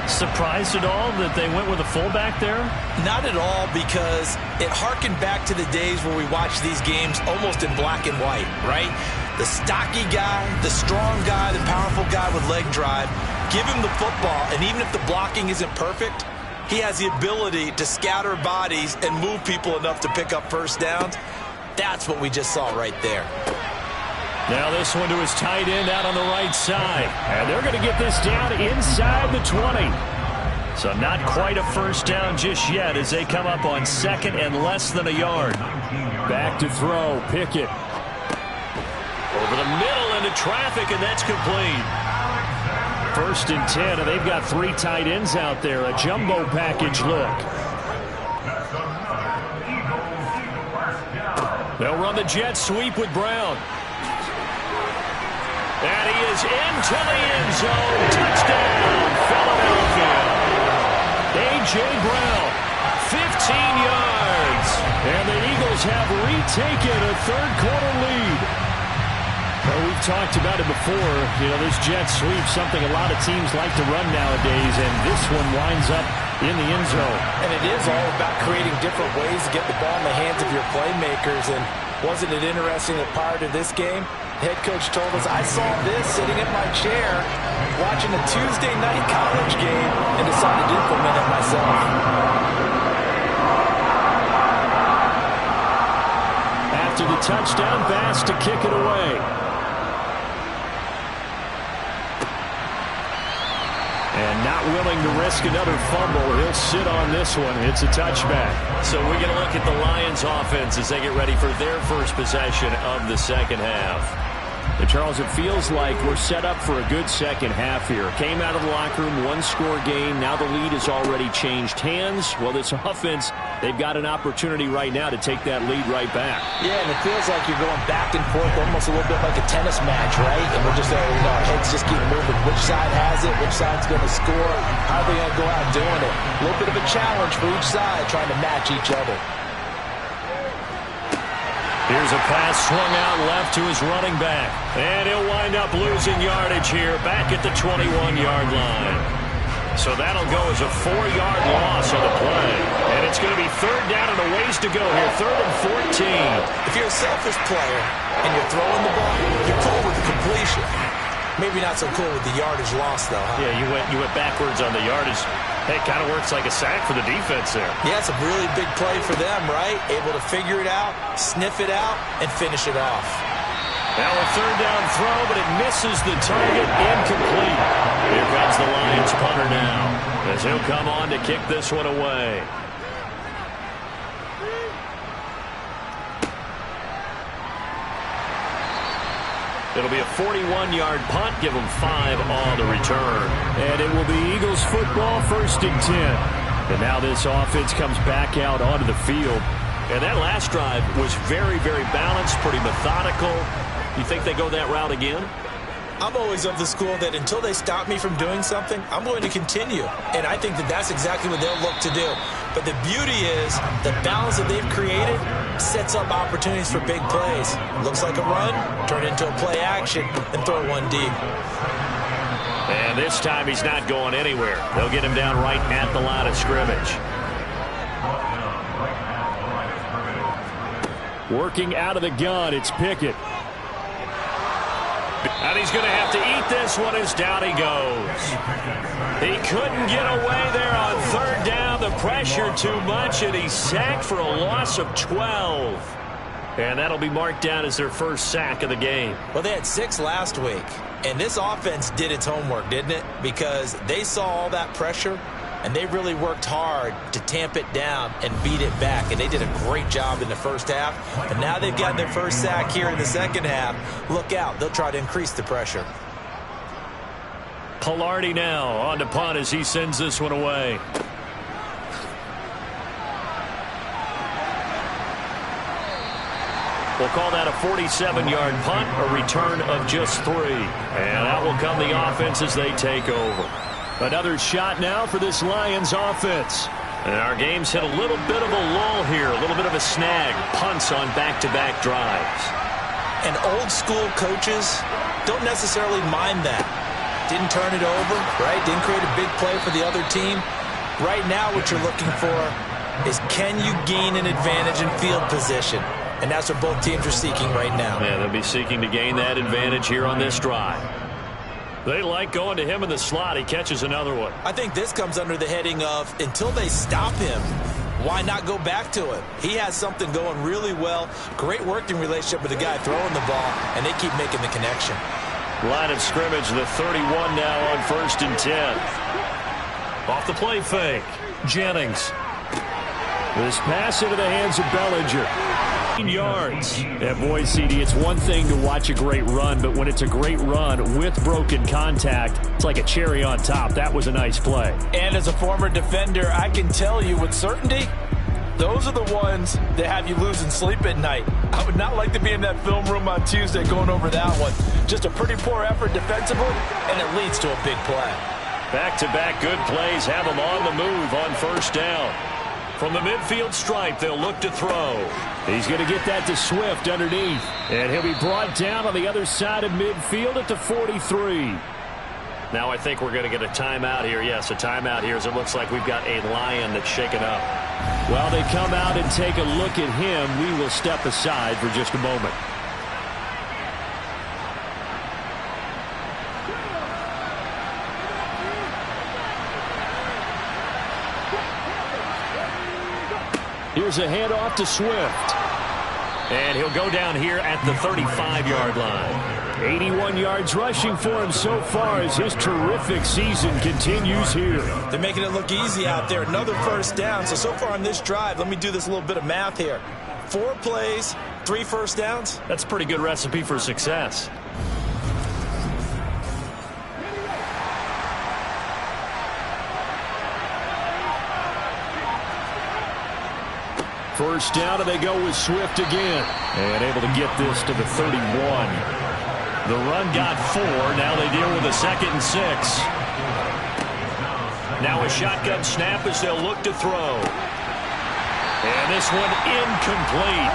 Surprised at all that they went with a fullback there? Not at all, because it harkened back to the days where we watched these games almost in black and white, right? The stocky guy, the strong guy, the powerful guy with leg drive. Give him the football, and even if the blocking isn't perfect, he has the ability to scatter bodies and move people enough to pick up first downs. That's what we just saw right there. Now this one to his tight end out on the right side. And they're going to get this down inside the 20. So not quite a first down just yet as they come up on 2nd and less than a yard. Back to throw. Pickett. Over the middle into traffic, and that's complete. 1st and 10, and they've got 3 tight ends out there. A jumbo package look. They'll run the jet sweep with Brown. And he is into the end zone. Touchdown, Philadelphia. A.J. Brown, 15 yards. And the Eagles have retaken a third-quarter lead. Well, we've talked about it before. You know, this jet sweep, something a lot of teams like to run nowadays, and this one winds up in the end zone. And it is all about creating different ways to get the ball in the hands of your playmakers. And wasn't it interesting that prior to this game, the head coach told us, I saw this sitting in my chair watching a Tuesday night college game and decided to implement it myself. After the touchdown pass to kick it away. And not willing to risk another fumble. He'll sit on this one. It's a touchback. So we're going to look at the Lions offense as they get ready for their first possession of the second half. And Charles, it feels like we're set up for a good second half here. Came out of the locker room, 1-score game. Now the lead has already changed hands. Well, this offense, they've got an opportunity right now to take that lead right back. Yeah, and it feels like you're going back and forth almost a little bit like a tennis match, right? And we're just, our heads just keep moving. Which side has it? Which side's going to score? How are they going to go out doing it? A little bit of a challenge for each side, trying to match each other. Here's a pass swung out left to his running back. And he'll wind up losing yardage here back at the 21-yard line. So that'll go as a 4-yard loss on the play. And it's going to be third down and a ways to go here, 3rd and 14. If you're a selfish player and you're throwing the ball, you're cool with the completion. Maybe not so cool with the yardage loss, though, huh? Yeah, you went backwards on the yardage. Hey, it kind of works like a sack for the defense there. Yeah, it's a really big play for them, right? Able to figure it out, sniff it out, and finish it off. Now a 3rd down throw, but it misses the target, incomplete. Here comes the Lions punter now, as he'll come on to kick this one away. It'll be a 41-yard punt, give them 5 on the return. And it will be Eagles football, 1st and 10. And now this offense comes back out onto the field. And that last drive was very, very balanced, pretty methodical. You think they go that route again? I'm always of the school that until they stop me from doing something, I'm going to continue. And I think that that's exactly what they'll look to do. But the beauty is the balance that they've created sets up opportunities for big plays. Looks like a run, turn into a play action, and throw one deep. And this time he's not going anywhere. They'll get him down right at the line of scrimmage. Working out of the gun, it's Pickett. And he's going to have to eat this one as down he goes. He couldn't get away there on 3rd down. The pressure too much, and he's sacked for a loss of 12. And that'll be marked down as their first sack of the game. Well, they had 6 last week, and this offense did its homework, didn't it? Because they saw all that pressure, and they really worked hard to tamp it down and beat it back. And they did a great job in the first half. And now they've gotten their first sack here in the second half. Look out. They'll try to increase the pressure. Pilardi now on to punt as he sends this one away. We'll call that a 47-yard punt, a return of just 3. And out will come the offense as they take over. Another shot now for this Lions offense. And our game's hit a little bit of a lull here, a little bit of a snag. Punts on back-to-back drives. And old school coaches don't necessarily mind that. Didn't turn it over, right? Didn't create a big play for the other team. Right now what you're looking for is can you gain an advantage in field position? And that's what both teams are seeking right now. Yeah, they'll be seeking to gain that advantage here on this drive. They like going to him in the slot. He catches another one. I think this comes under the heading of until they stop him, why not go back to him? He has something going really well. Great working relationship with the guy throwing the ball, and they keep making the connection. Line of scrimmage, the 31 now on 1st and 10. Off the play fake. Jennings. This pass into the hands of Bellinger. Yards. And boy, CD, it's one thing to watch a great run, but when it's a great run with broken contact, it's like a cherry on top. That was a nice play. And as a former defender, I can tell you with certainty, those are the ones that have you losing sleep at night. I would not like to be in that film room on Tuesday going over that one. Just a pretty poor effort defensively, and it leads to a big play. Back-to-back good plays have them on the move on 1st down. From the midfield stripe, they'll look to throw. He's going to get that to Swift underneath. And he'll be brought down on the other side of midfield at the 43. Now I think we're going to get a timeout here. Yes, a timeout here as it looks like we've got a Lion that's shaken up. While they come out and take a look at him, we will step aside for just a moment. Here's a handoff to Swift. And he'll go down here at the 35-yard line. 81 yards rushing for him so far as his terrific season continues here. They're making it look easy out there. Another 1st down. So far on this drive, let me do this little bit of math here. 4 plays, 3 1st downs. That's a pretty good recipe for success. First down, and they go with Swift again. And able to get this to the 31. The run got 4. Now they deal with a 2nd and 6. Now a shotgun snap as they'll look to throw. And this one incomplete.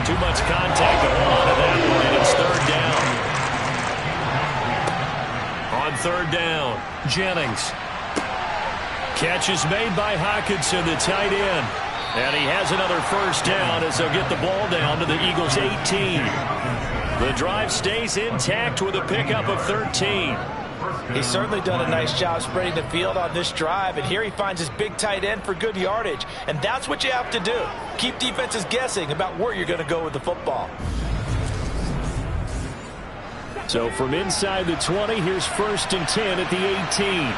Too much contact to hold on to that one, and it's 3rd down. On 3rd down, Jennings. Catch is made by Hockenson, the tight end. And he has another first down as they'll get the ball down to the Eagles' 18. The drive stays intact with a pickup of 13. He's certainly done a nice job spreading the field on this drive, and here he finds his big tight end for good yardage. And that's what you have to do. Keep defenses guessing about where you're going to go with the football. So from inside the 20, here's 1st and 10 at the 18.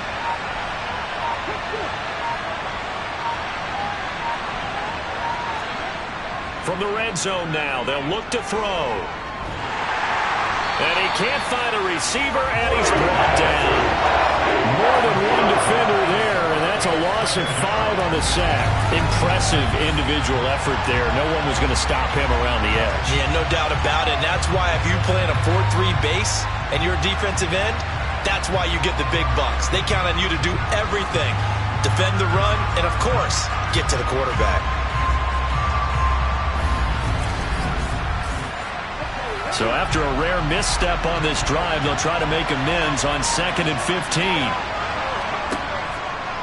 From the red zone now, they'll look to throw. And he can't find a receiver, and he's brought down. More than one defender there, and that's a loss of 5 on the sack. Impressive individual effort there. No one was going to stop him around the edge. Yeah, no doubt about it. And that's why if you play in a 4-3 base and you're a defensive end, that's why you get the big bucks. They count on you to do everything. Defend the run, and of course, get to the quarterback. So after a rare misstep on this drive, they'll try to make amends on 2nd and 15.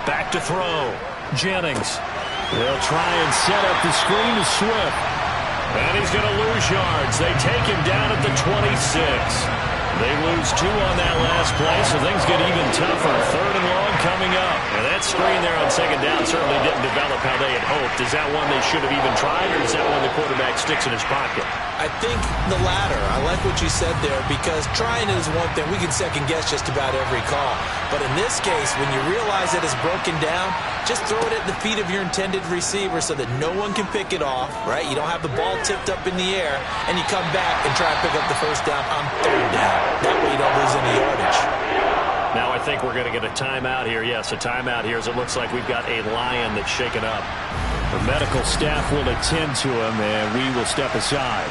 Back to throw. Jennings. They'll try and set up the screen to Swift. And he's going to lose yards. They take him down at the 26. They lose 2 on that last play, so things get even tougher. 3rd and long coming up. And that screen there on 2nd down certainly didn't develop how they had hoped. Is that one they should have even tried, or is that one the quarterback sticks in his pocket? I think the latter. I like what you said there, because trying is one thing. We can second guess just about every call. But in this case, when you realize that it's broken down, just throw it at the feet of your intended receiver so that no one can pick it off, right? You don't have the ball tipped up in the air, and you come back and try to pick up the first down on 3rd down. That way you don't lose any yardage. Now I think we're going to get a timeout here. Yes, a timeout here as it looks like we've got a Lion that's shaken up. The medical staff will attend to him, and we will step aside.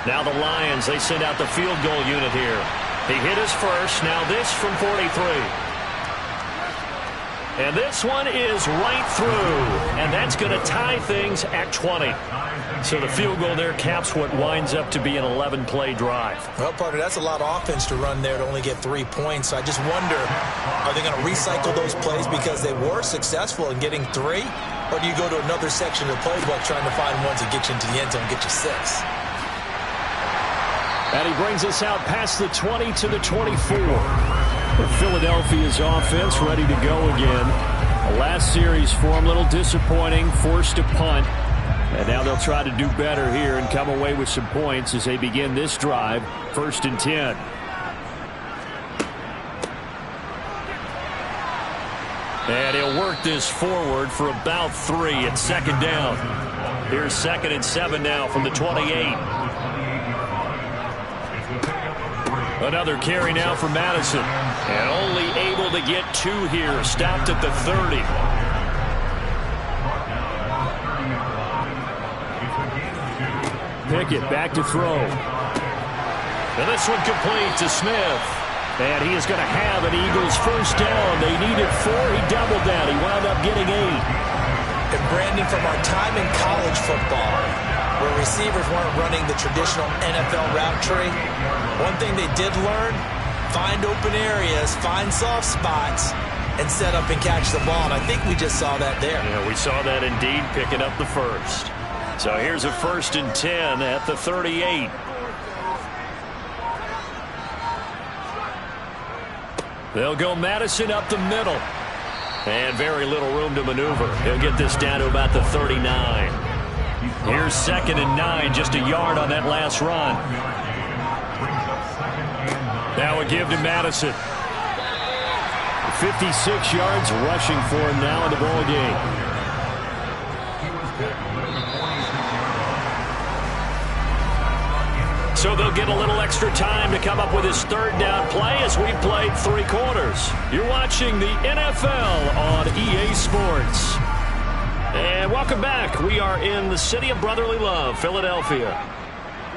Now the Lions, they send out the field goal unit here. He hit his first. Now this from 43. And this one is right through. And that's going to tie things at 20. So the field goal there caps what winds up to be an 11-play drive. Well, partner, that's a lot of offense to run there to only get 3 points. So I just wonder, are they going to recycle those plays because they were successful in getting 3? Or do you go to another section of the playbook trying to find ones that get you into the end zone and get you 6? And he brings us out past the 20 to the 24. Philadelphia's offense ready to go again. The last series for him, a little disappointing, forced to punt. And now they'll try to do better here and come away with some points as they begin this drive, 1st and 10. And he'll work this forward for about 3 at 2nd down. Here's 2nd and 7 now from the 28. Another carry now for Madison. And only able to get 2 here. Stopped at the 30. Pickett back to throw. And this one complete to Smith. And he is going to have an Eagles first down. They needed 4. He doubled that. He wound up getting 8. And Brandon, from our time in college football, where receivers weren't running the traditional NFL route tree, one thing they did learn, find open areas, find soft spots, and set up and catch the ball. And I think we just saw that there. Yeah, we saw that indeed, picking up the first. So here's a 1st and 10 at the 38. They'll go Madison up the middle. And very little room to maneuver. He'll get this down to about the 39. Here's 2nd and 9, just a yard on that last run. Now a give to Madison. 56 yards rushing for him now in the ball game. So they'll get a little extra time to come up with his 3rd down play as we've played 3 quarters. You're watching the NFL on EA Sports. And welcome back. We are in the city of brotherly love, Philadelphia.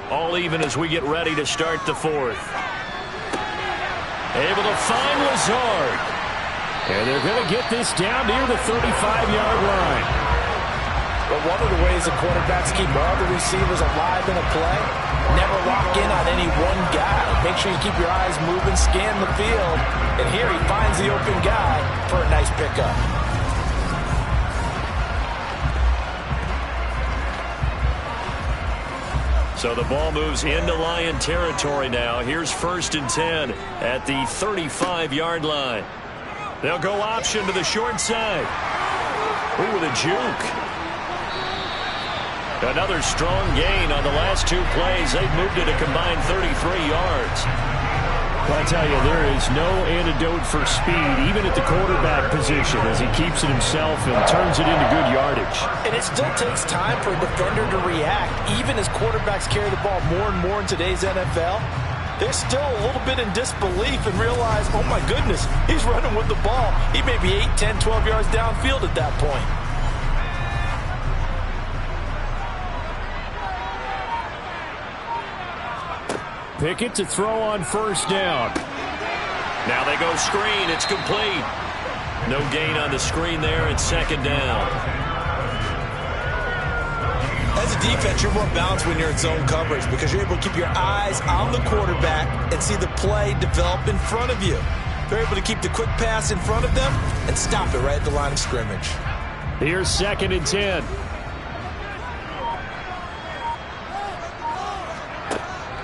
All even as we get ready to start the 4th. Able to find Lazard. And they're going to get this down near the 35-yard line. But one of the ways the quarterbacks keep all the receivers alive in a play, never lock in on any one guy. Make sure you keep your eyes moving, scan the field. And here he finds the open guy for a nice pickup. So the ball moves into Lion territory now. Here's 1st and 10 at the 35-yard line. They'll go option to the short side. Ooh, with a juke. Another strong gain on the last 2 plays. They've moved it a combined 33 yards. Well, I tell you, there is no antidote for speed, even at the quarterback position, as he keeps it himself and turns it into good yardage. And it still takes time for a defender to react, even as quarterbacks carry the ball more and more in today's NFL. They're still a little bit in disbelief and realize, oh my goodness, he's running with the ball. He may be 8, 10, 12 yards downfield at that point. Pickett to throw on 1st down. Now they go screen. It's complete. No gain on the screen there. It's 2nd down. As a defense, you're more balanced when you're in zone coverage because you're able to keep your eyes on the quarterback and see the play develop in front of you. They're able to keep the quick pass in front of them and stop it right at the line of scrimmage. Here's 2nd and 10.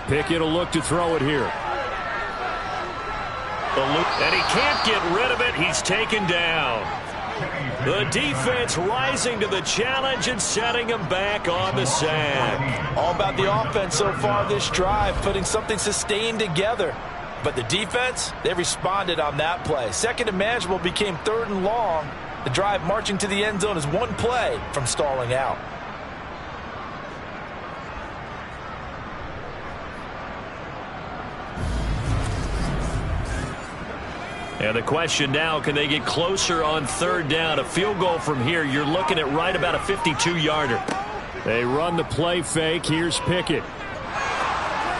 Pickett will look to throw it here. And he can't get rid of it. He's taken down. The defense rising to the challenge and setting him back on the sack. All about the offense so far this drive, putting something sustained together. But the defense, they responded on that play. 2nd and manageable became 3rd and long. The drive marching to the end zone is 1 play from stalling out. And the question now, can they get closer on 3rd down? A field goal from here, you're looking at right about a 52-yarder. They run the play fake. Here's Pickett.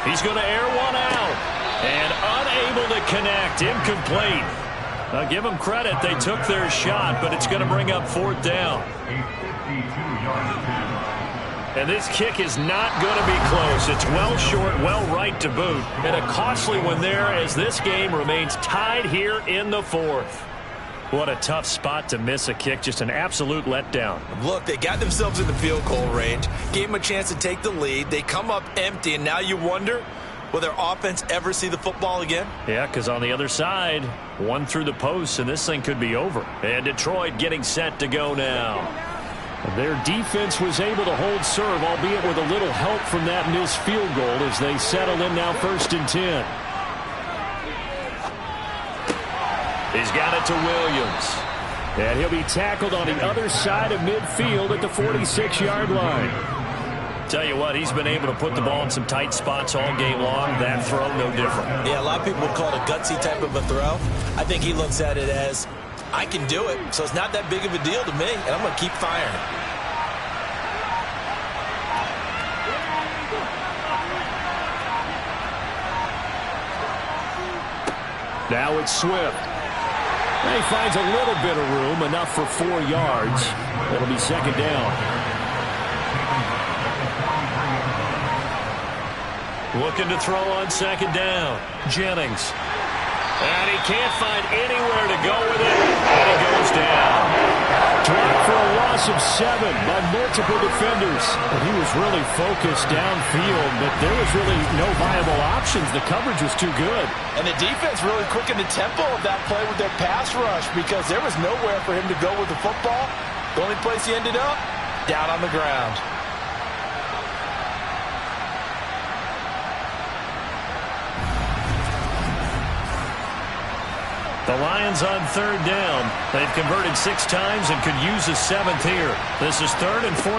He's going to air one out. And unable to connect. Incomplete. Now give them credit. They took their shot, but it's going to bring up 4th down. And this kick is not going to be close. It's well short, well right to boot. And a costly one there as this game remains tied here in the 4th. What a tough spot to miss a kick. Just an absolute letdown. Look, they got themselves in the field goal range, gave them a chance to take the lead. They come up empty, and now you wonder, will their offense ever see the football again? Yeah, because on the other side, one through the post, and this thing could be over. And Detroit getting set to go now. Their defense was able to hold serve, albeit with a little help from that missed field goal as they settle in now 1st and 10. He's got it to Williams. And he'll be tackled on the other side of midfield at the 46-yard line. Tell you what, he's been able to put the ball in some tight spots all game long. That throw, no different. Yeah, a lot of people would call it a gutsy type of a throw. I think he looks at it as, I can do it, so it's not that big of a deal to me, and I'm going to keep firing. Now it's Swift. And he finds a little bit of room, enough for 4 yards. It'll be 2nd down. Looking to throw on 2nd down. Jennings. And he can't find anywhere to go with it. And he goes down. Dropped for a loss of 7 by multiple defenders. And he was really focused downfield, but there was really no viable options. The coverage was too good. And the defense really quickened the tempo of that play with their pass rush because there was nowhere for him to go with the football. The only place he ended up, down on the ground. The Lions on 3rd down. They've converted 6 times and could use a 7th here. This is 3rd and 14.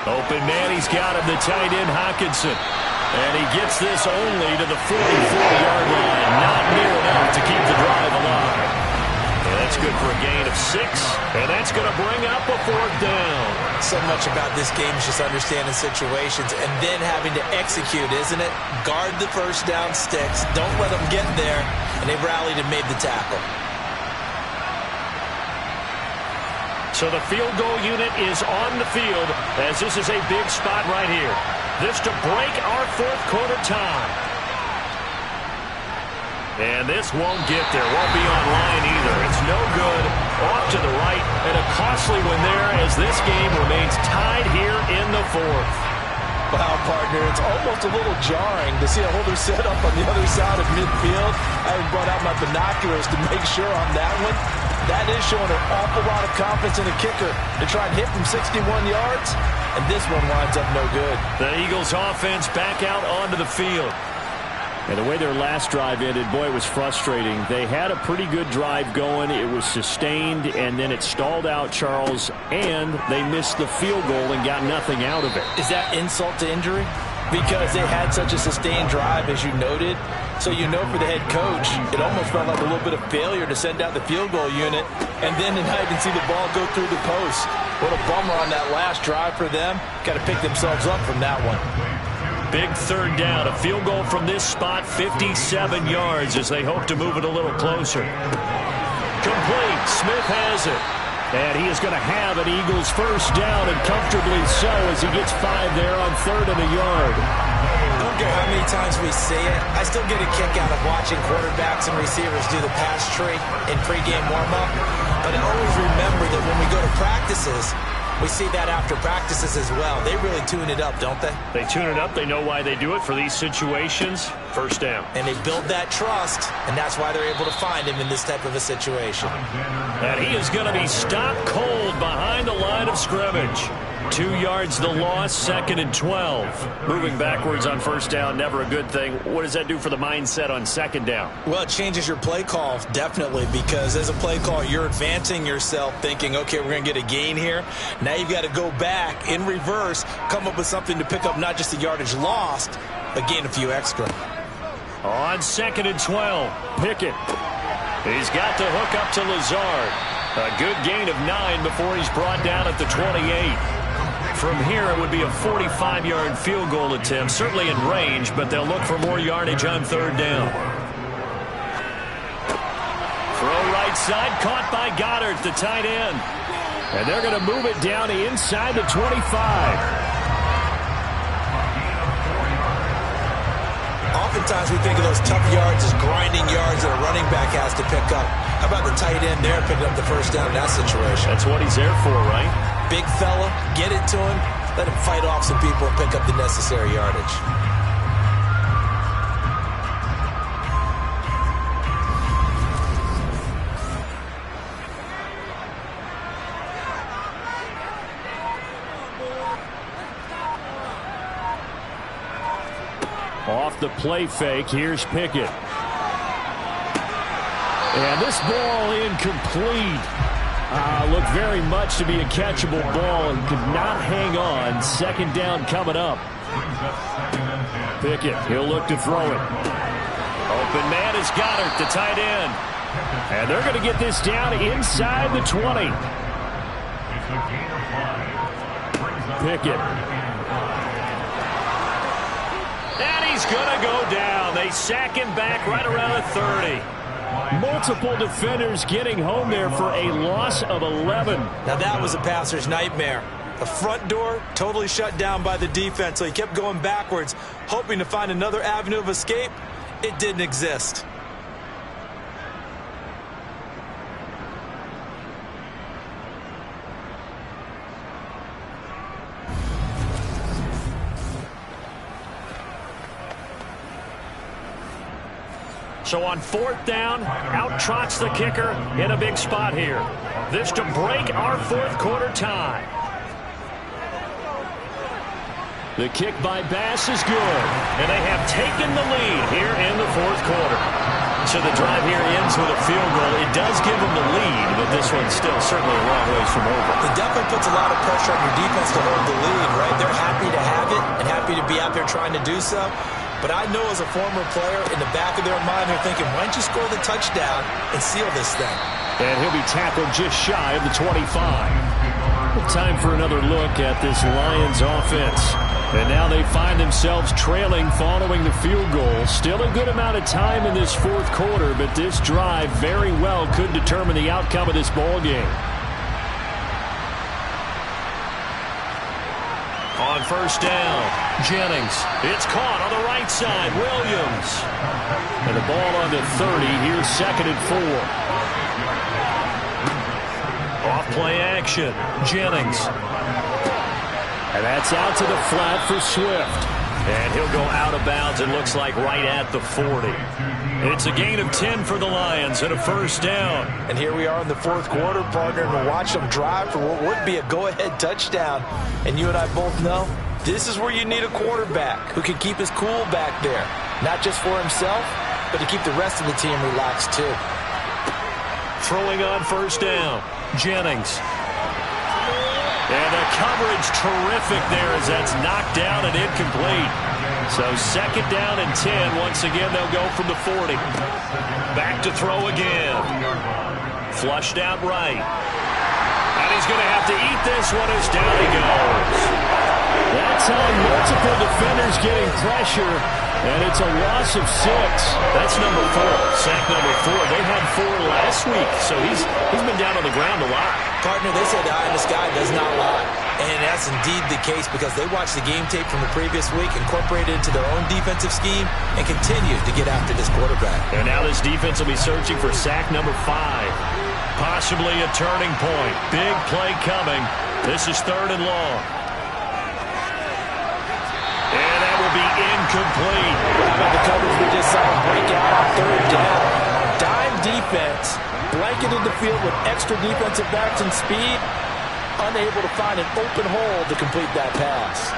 Open man, he's got him, the tight end Hockenson. And he gets this only to the 44-yard line. Not near enough to keep the drive alive. And that's good for a gain of 6. And that's going to bring up a 4th down. So much about this game is just understanding situations and then having to execute, isn't it? Guard the first down sticks. Don't let them get there. And they rallied and made the tackle. So the field goal unit is on the field as this is a big spot right here. This to break our fourth quarter tie. And this won't get there. Won't be online either. It's no good. Off to the right. And a costly one there as this game remains tied here in the fourth. Wow, partner, it's almost a little jarring to see a holder set up on the other side of midfield. I brought out my binoculars to make sure on that one. That is showing an awful lot of confidence in the kicker to try and hit from 61 yards. And this one winds up no good. The Eagles offense back out onto the field. And the way their last drive ended, boy, it was frustrating. They had a pretty good drive going. It was sustained, and then it stalled out, Charles, and they missed the field goal and got nothing out of it. Is that insult to injury? Because they had such a sustained drive, as you noted. So you know for the head coach, it almost felt like a little bit of failure to send out the field goal unit, and then tonight you can see the ball go through the post. What a bummer on that last drive for them. Got to pick themselves up from that one. Big third down. A field goal from this spot, 57 yards as they hope to move it a little closer. Complete. Smith has it. And he is going to have an Eagles first down, and comfortably so as he gets 5 there on 3rd and a yard. I don't care how many times we see it. I still get a kick out of watching quarterbacks and receivers do the pass tree in pregame warm-up. But I always remember that when we go to practices, we see that after practices as well. They really tune it up, don't they? They tune it up. They know why they do it for these situations. First down. And they build that trust, and that's why they're able to find him in this type of a situation. And he is going to be stopped cold behind the line of scrimmage. 2 yards the loss, 2nd and 12. Moving backwards on first down, never a good thing. What does that do for the mindset on 2nd down? Well, it changes your play call, definitely, because as a play call, you're advancing yourself thinking, okay, we're going to get a gain here. Now you've got to go back in reverse, come up with something to pick up not just the yardage lost, but gain a few extra. On 2nd and 12, Pickett. He's got to hook up to Lazard. A good gain of 9 before he's brought down at the 28. From here, it would be a 45-yard field goal attempt, certainly in range, but they'll look for more yardage on 3rd down. Throw right side, caught by Goddard, the tight end. And they're going to move it down inside the 25. Oftentimes we think of those tough yards as grinding yards that a running back has to pick up. How about the tight end there picking up the first down in that situation? That's what he's there for, right? Big fella, get it to him, let him fight off some people and pick up the necessary yardage. Off the play fake, here's Pickett. And this ball incomplete. Looked very much to be a catchable ball and could not hang on. 2nd down coming up. Pickett, he'll look to throw it. Open man is Goddard, the tight end. And they're going to get this down inside the 20. Pickett. And he's going to go down. They sack him back right around the 30. Multiple defenders getting home there for a loss of 11. Now that was a passer's nightmare. The front door totally shut down by the defense, so he kept going backwards, hoping to find another avenue of escape. It didn't exist. So on 4th down, out trots the kicker in a big spot here. This to break our 4th quarter tie. The kick by Bass is good, and they have taken the lead here in the 4th quarter. So the drive here ends with a field goal. It does give them the lead, but this one's still certainly a long ways from over. It definitely puts a lot of pressure on your defense to hold the lead, right? They're happy to have it and happy to be out there trying to do so. But I know as a former player, in the back of their mind, they're thinking, why don't you score the touchdown and seal this thing? And he'll be tackled just shy of the 25. Time for another look at this Lions offense. And now they find themselves trailing following the field goal. Still a good amount of time in this 4th quarter, but this drive very well could determine the outcome of this ball game. On first down, Jennings. It's caught on the right side. Williams. And the ball on the 30. Here's 2nd and 4. Off play action. Jennings. And that's out to the flat for Swift. And he'll go out of bounds, it looks like, right at the 40. It's a gain of 10 for the Lions and a first down. And here we are in the 4th quarter, partner, and to watch them drive for what would be a go-ahead touchdown. And you and I both know this is where you need a quarterback who can keep his cool back there. Not just for himself, but to keep the rest of the team relaxed too. Throwing on first down, Jennings. And the coverage terrific there as that's knocked down and incomplete. So 2nd down and 10. Once again, they'll go from the 40. Back to throw again. Flushed out right. And he's going to have to eat this one as down he goes. That time, multiple defenders getting pressure, and it's a loss of 6. That's number 4, sack number 4. They had 4 last week, so he's been down on the ground a lot. Partner, they say the eye in the sky does not lie. And that's indeed the case because they watched the game tape from the previous week, incorporated it into their own defensive scheme, and continue to get after this quarterback. And now this defense will be searching for sack number 5. Possibly a turning point. Big play coming. This is 3rd and long. And that will be incomplete. The coverage we just saw break out on 3rd down. Dime defense, blanketed the field with extra defensive backs and speed, unable to find an open hole to complete that pass.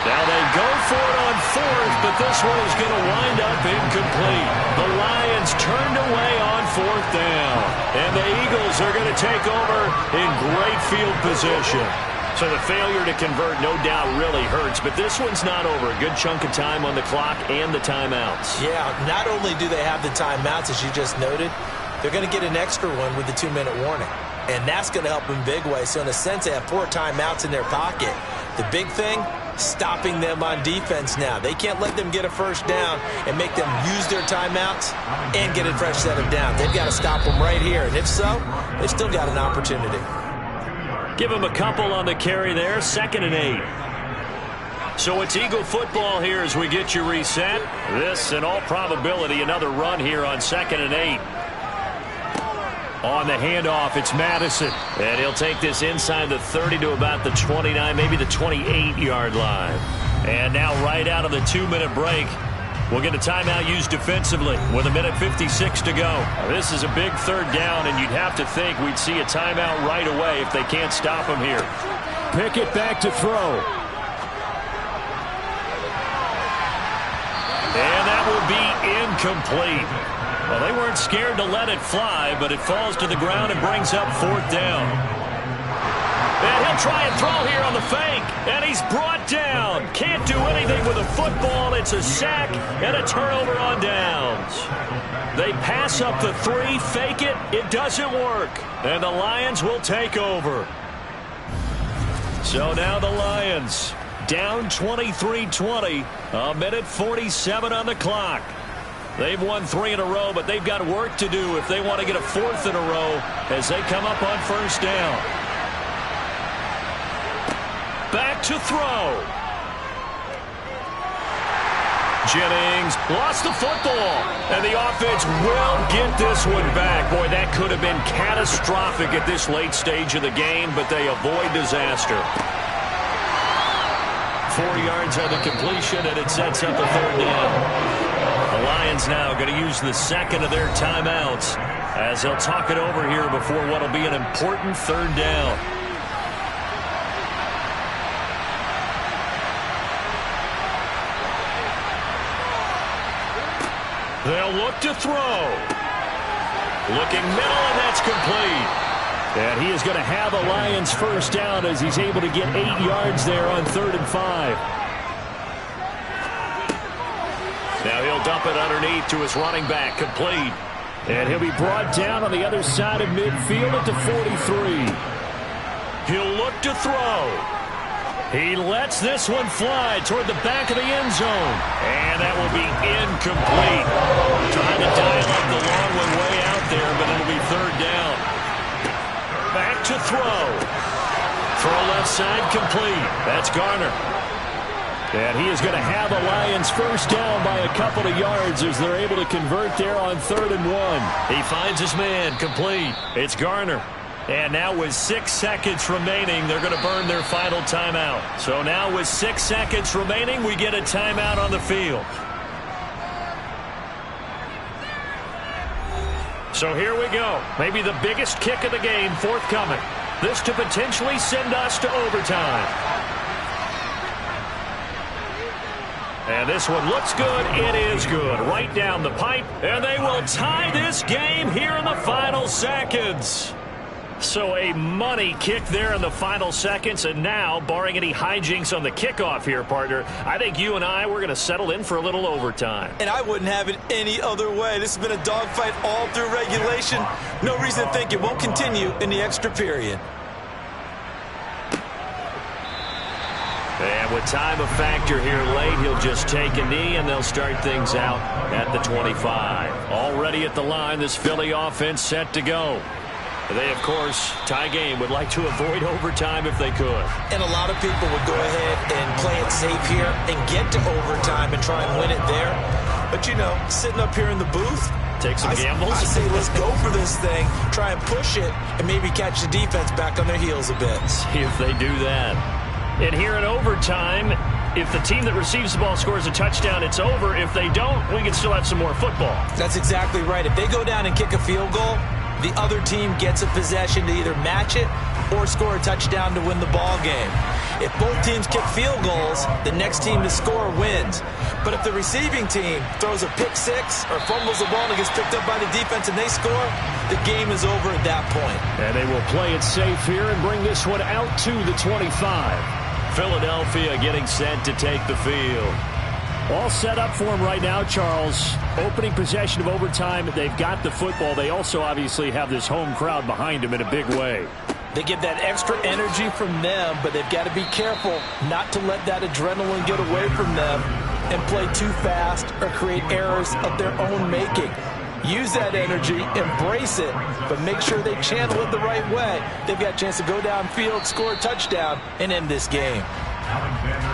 Now they go for it on 4th, but this one is going to wind up incomplete. The Lions turned away on 4th down, and the Eagles are going to take over in great field position. So the failure to convert, no doubt, really hurts, but this one's not over. A good chunk of time on the clock and the timeouts. Yeah, not only do they have the timeouts, as you just noted, they're going to get an extra one with the 2-minute warning. And that's going to help in big ways. So in a sense, they have 4 timeouts in their pocket. The big thing, stopping them on defense now. They can't let them get a first down and make them use their timeouts and get a fresh set of downs. They've got to stop them right here. And if so, they've still got an opportunity. Give him a couple on the carry there. 2nd and 8. So it's Eagle football here as we get you reset. This, in all probability, another run here on 2nd and 8. On the handoff, it's Madison. And he'll take this inside the 30 to about the 29, maybe the 28-yard line. And now right out of the 2-minute break, we'll get a timeout used defensively with 1:56 to go. This is a big 3rd down, and you'd have to think we'd see a timeout right away if they can't stop him here. Pickett back to throw. And that will be incomplete. Well, they weren't scared to let it fly, but it falls to the ground and brings up 4th down. And he'll try and throw here on the fake, and he's brought down. Can't do anything with a football. It's a sack and a turnover on downs. They pass up the 3, fake it. It doesn't work, and the Lions will take over. So now the Lions down 23-20, 1:47 on the clock. They've won 3 in a row, but they've got work to do if they want to get a 4th in a row as they come up on first down. Back to throw. Jennings lost the football, and the offense will get this one back. Boy, that could have been catastrophic at this late stage of the game, but they avoid disaster. 4 yards on the completion, and it sets up a 3rd down. The Lions now going to use the 2nd of their timeouts as they'll talk it over here before what will be an important 3rd down. They'll look to throw. Looking middle, and that's complete. And he is going to have a Lions first down as he's able to get 8 yards there on 3rd and 5. Now he'll dump it underneath to his running back, complete. And he'll be brought down on the other side of midfield at the 43. He'll look to throw. He lets this one fly toward the back of the end zone. And that will be incomplete. Trying to dial up the long one way out there, but it'll be 3rd down. Back to throw. Throw left side complete. That's Garner. And he is going to have the Lions first down by a couple of yards as they're able to convert there on 3rd and 1. He finds his man complete. It's Garner. And now with 6 seconds remaining, they're going to burn their final timeout. So now with 6 seconds remaining, we get a timeout on the field. So here we go. Maybe the biggest kick of the game forthcoming. This to potentially send us to overtime. And this one looks good. It is good. Right down the pipe. And they will tie this game here in the final seconds. So a money kick there in the final seconds. And now, barring any hijinks on the kickoff here, partner, I think you and I, we're going to settle in for a little overtime. And I wouldn't have it any other way. This has been a dogfight all through regulation. No reason to think it won't continue in the extra period. And with time of factor here late, he'll just take a knee, and they'll start things out at the 25. Already at the line, this Philly offense set to go. They, of course, tie game, would like to avoid overtime if they could. And a lot of people would go ahead and play it safe here and get to overtime and try and win it there. But, you know, sitting up here in the booth, take some gambles. I say let's go for this thing, try and push it, and maybe catch the defense back on their heels a bit. See if they do that. And here in overtime, if the team that receives the ball scores a touchdown, it's over. If they don't, we can still have some more football. That's exactly right. If they go down and kick a field goal, the other team gets a possession to either match it or score a touchdown to win the ball game. If both teams kick field goals, the next team to score wins. But if the receiving team throws a pick six or fumbles the ball and gets picked up by the defense and they score, the game is over at that point. And they will play it safe here and bring this one out to the 25. Philadelphia getting set to take the field. All set up for him right now, Charles. Opening possession of overtime. They've got the football. They also obviously have this home crowd behind them in a big way. They get that extra energy from them, but they've got to be careful not to let that adrenaline get away from them and play too fast or create errors of their own making. Use that energy, embrace it, but make sure they channel it the right way. They've got a chance to go downfield, score a touchdown, and end this game.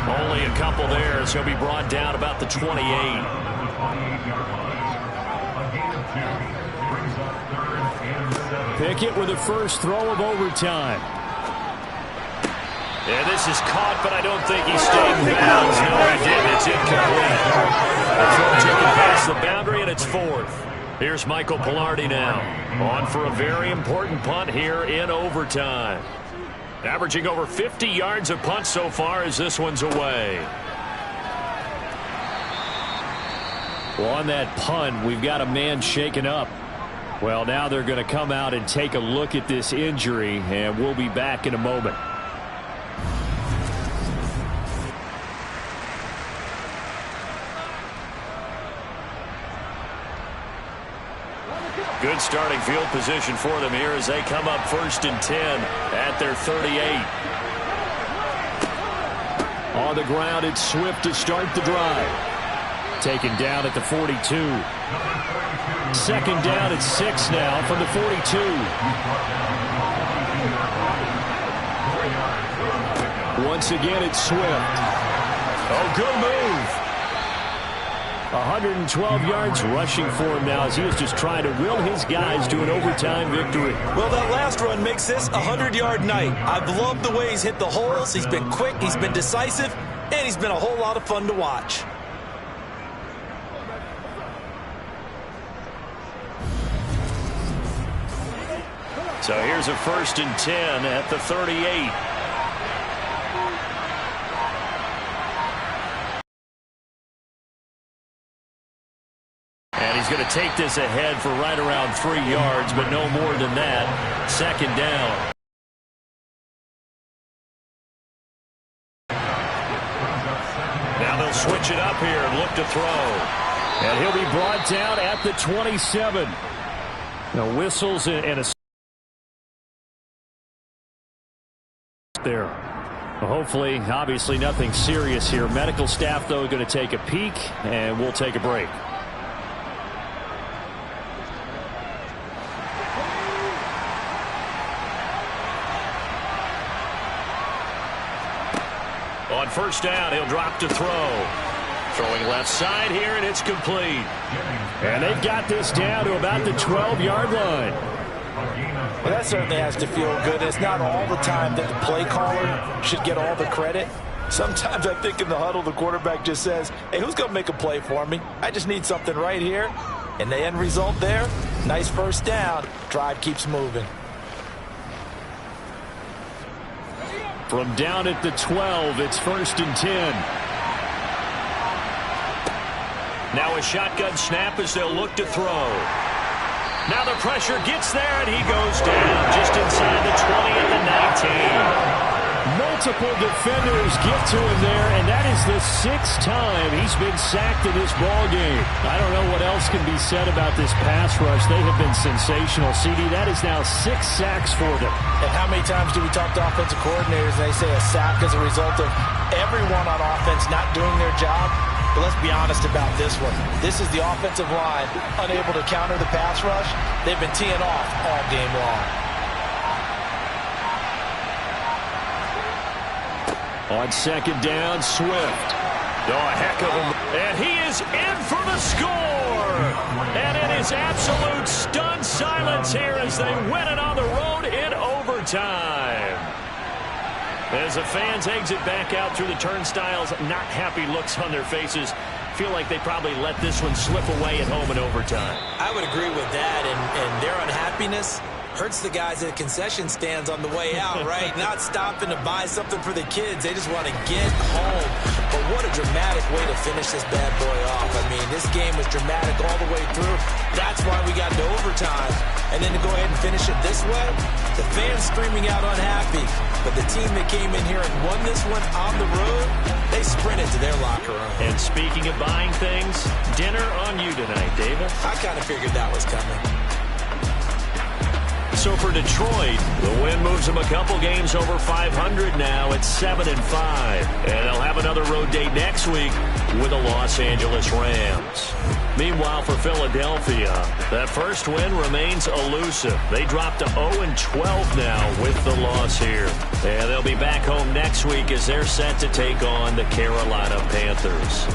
Only a couple there as he'll be brought down about the 28. Pickett with the first throw of overtime. And this is caught, but I don't think he stayed in bounds. No, he didn't. It's incomplete. The throw taken past the boundary, and it's fourth. Here's Michael Pilardi now, on for a very important punt here in overtime. Averaging over 50 yards of punt so far as this one's away. Well, on that punt, we've got a man shaken up. Well, now they're going to come out and take a look at this injury, and we'll be back in a moment. Good starting field position for them here as they come up 1st and 10 at their 38. On the ground, it's Swift to start the drive. Taken down at the 42. 2nd down at 6 now from the 42. Once again, it's Swift. Oh, good move. 112 yards rushing for him now as he was just trying to will his guys to an overtime victory. Well, that last run makes this a 100-yard night. I've loved the way he's hit the holes. He's been quick, he's been decisive, and he's been a whole lot of fun to watch. So here's a 1st and 10 at the 38. And he's going to take this ahead for right around 3 yards, but no more than that. 2nd down. Now they'll switch it up here and look to throw. And he'll be brought down at the 27. Now whistles and a there. Well, hopefully, obviously nothing serious here. Medical staff, though, going to take a peek, and we'll take a break. On first down, he'll drop to throw. Throwing left side here, and it's complete. And they've got this down to about the 12-yard line. Well, that certainly has to feel good. It's not all the time that the play caller should get all the credit. Sometimes I think in the huddle, the quarterback just says, hey, who's going to make a play for me? I just need something right here. And the end result there, nice first down. Drive keeps moving. From down at the 12, it's 1st and 10. Now a shotgun snap as they'll look to throw. Now the pressure gets there, and he goes down just inside the 20 at the 19. Multiple defenders get to him there, and that is the 6th time he's been sacked in this ballgame. I don't know what else can be said about this pass rush. They have been sensational. CD, that is now 6 sacks for them. And how many times do we talk to offensive coordinators and they say a sack is a result of everyone on offense not doing their job? But let's be honest about this one. This is the offensive line unable to counter the pass rush. They've been teeing off all game long. On second down, Swift. Oh, a heck of a... And he is in for the score! And it is absolute stunned silence here as they win it on the road in overtime. As the fans exit back out through the turnstiles, not happy looks on their faces. Feel like they probably let this one slip away at home in overtime. I would agree with that, and their unhappiness hurts the guys at the concession stands on the way out, right? Not stopping to buy something for the kids. They just want to get home. But what a dramatic way to finish this bad boy off. I mean, this game was dramatic all the way through. That's why we got to overtime. And then to go ahead and finish it this way, the fans screaming out unhappy. But the team that came in here and won this one on the road, they sprinted to their locker room. And speaking of buying things, dinner on you tonight, David. I kind of figured that was coming. So for Detroit, the win moves them a couple games over 500 now at 7-5. And they'll have another road date next week with the Los Angeles Rams. Meanwhile, for Philadelphia, that first win remains elusive. They drop to 0-12 now with the loss here. And they'll be back home next week as they're set to take on the Carolina Panthers.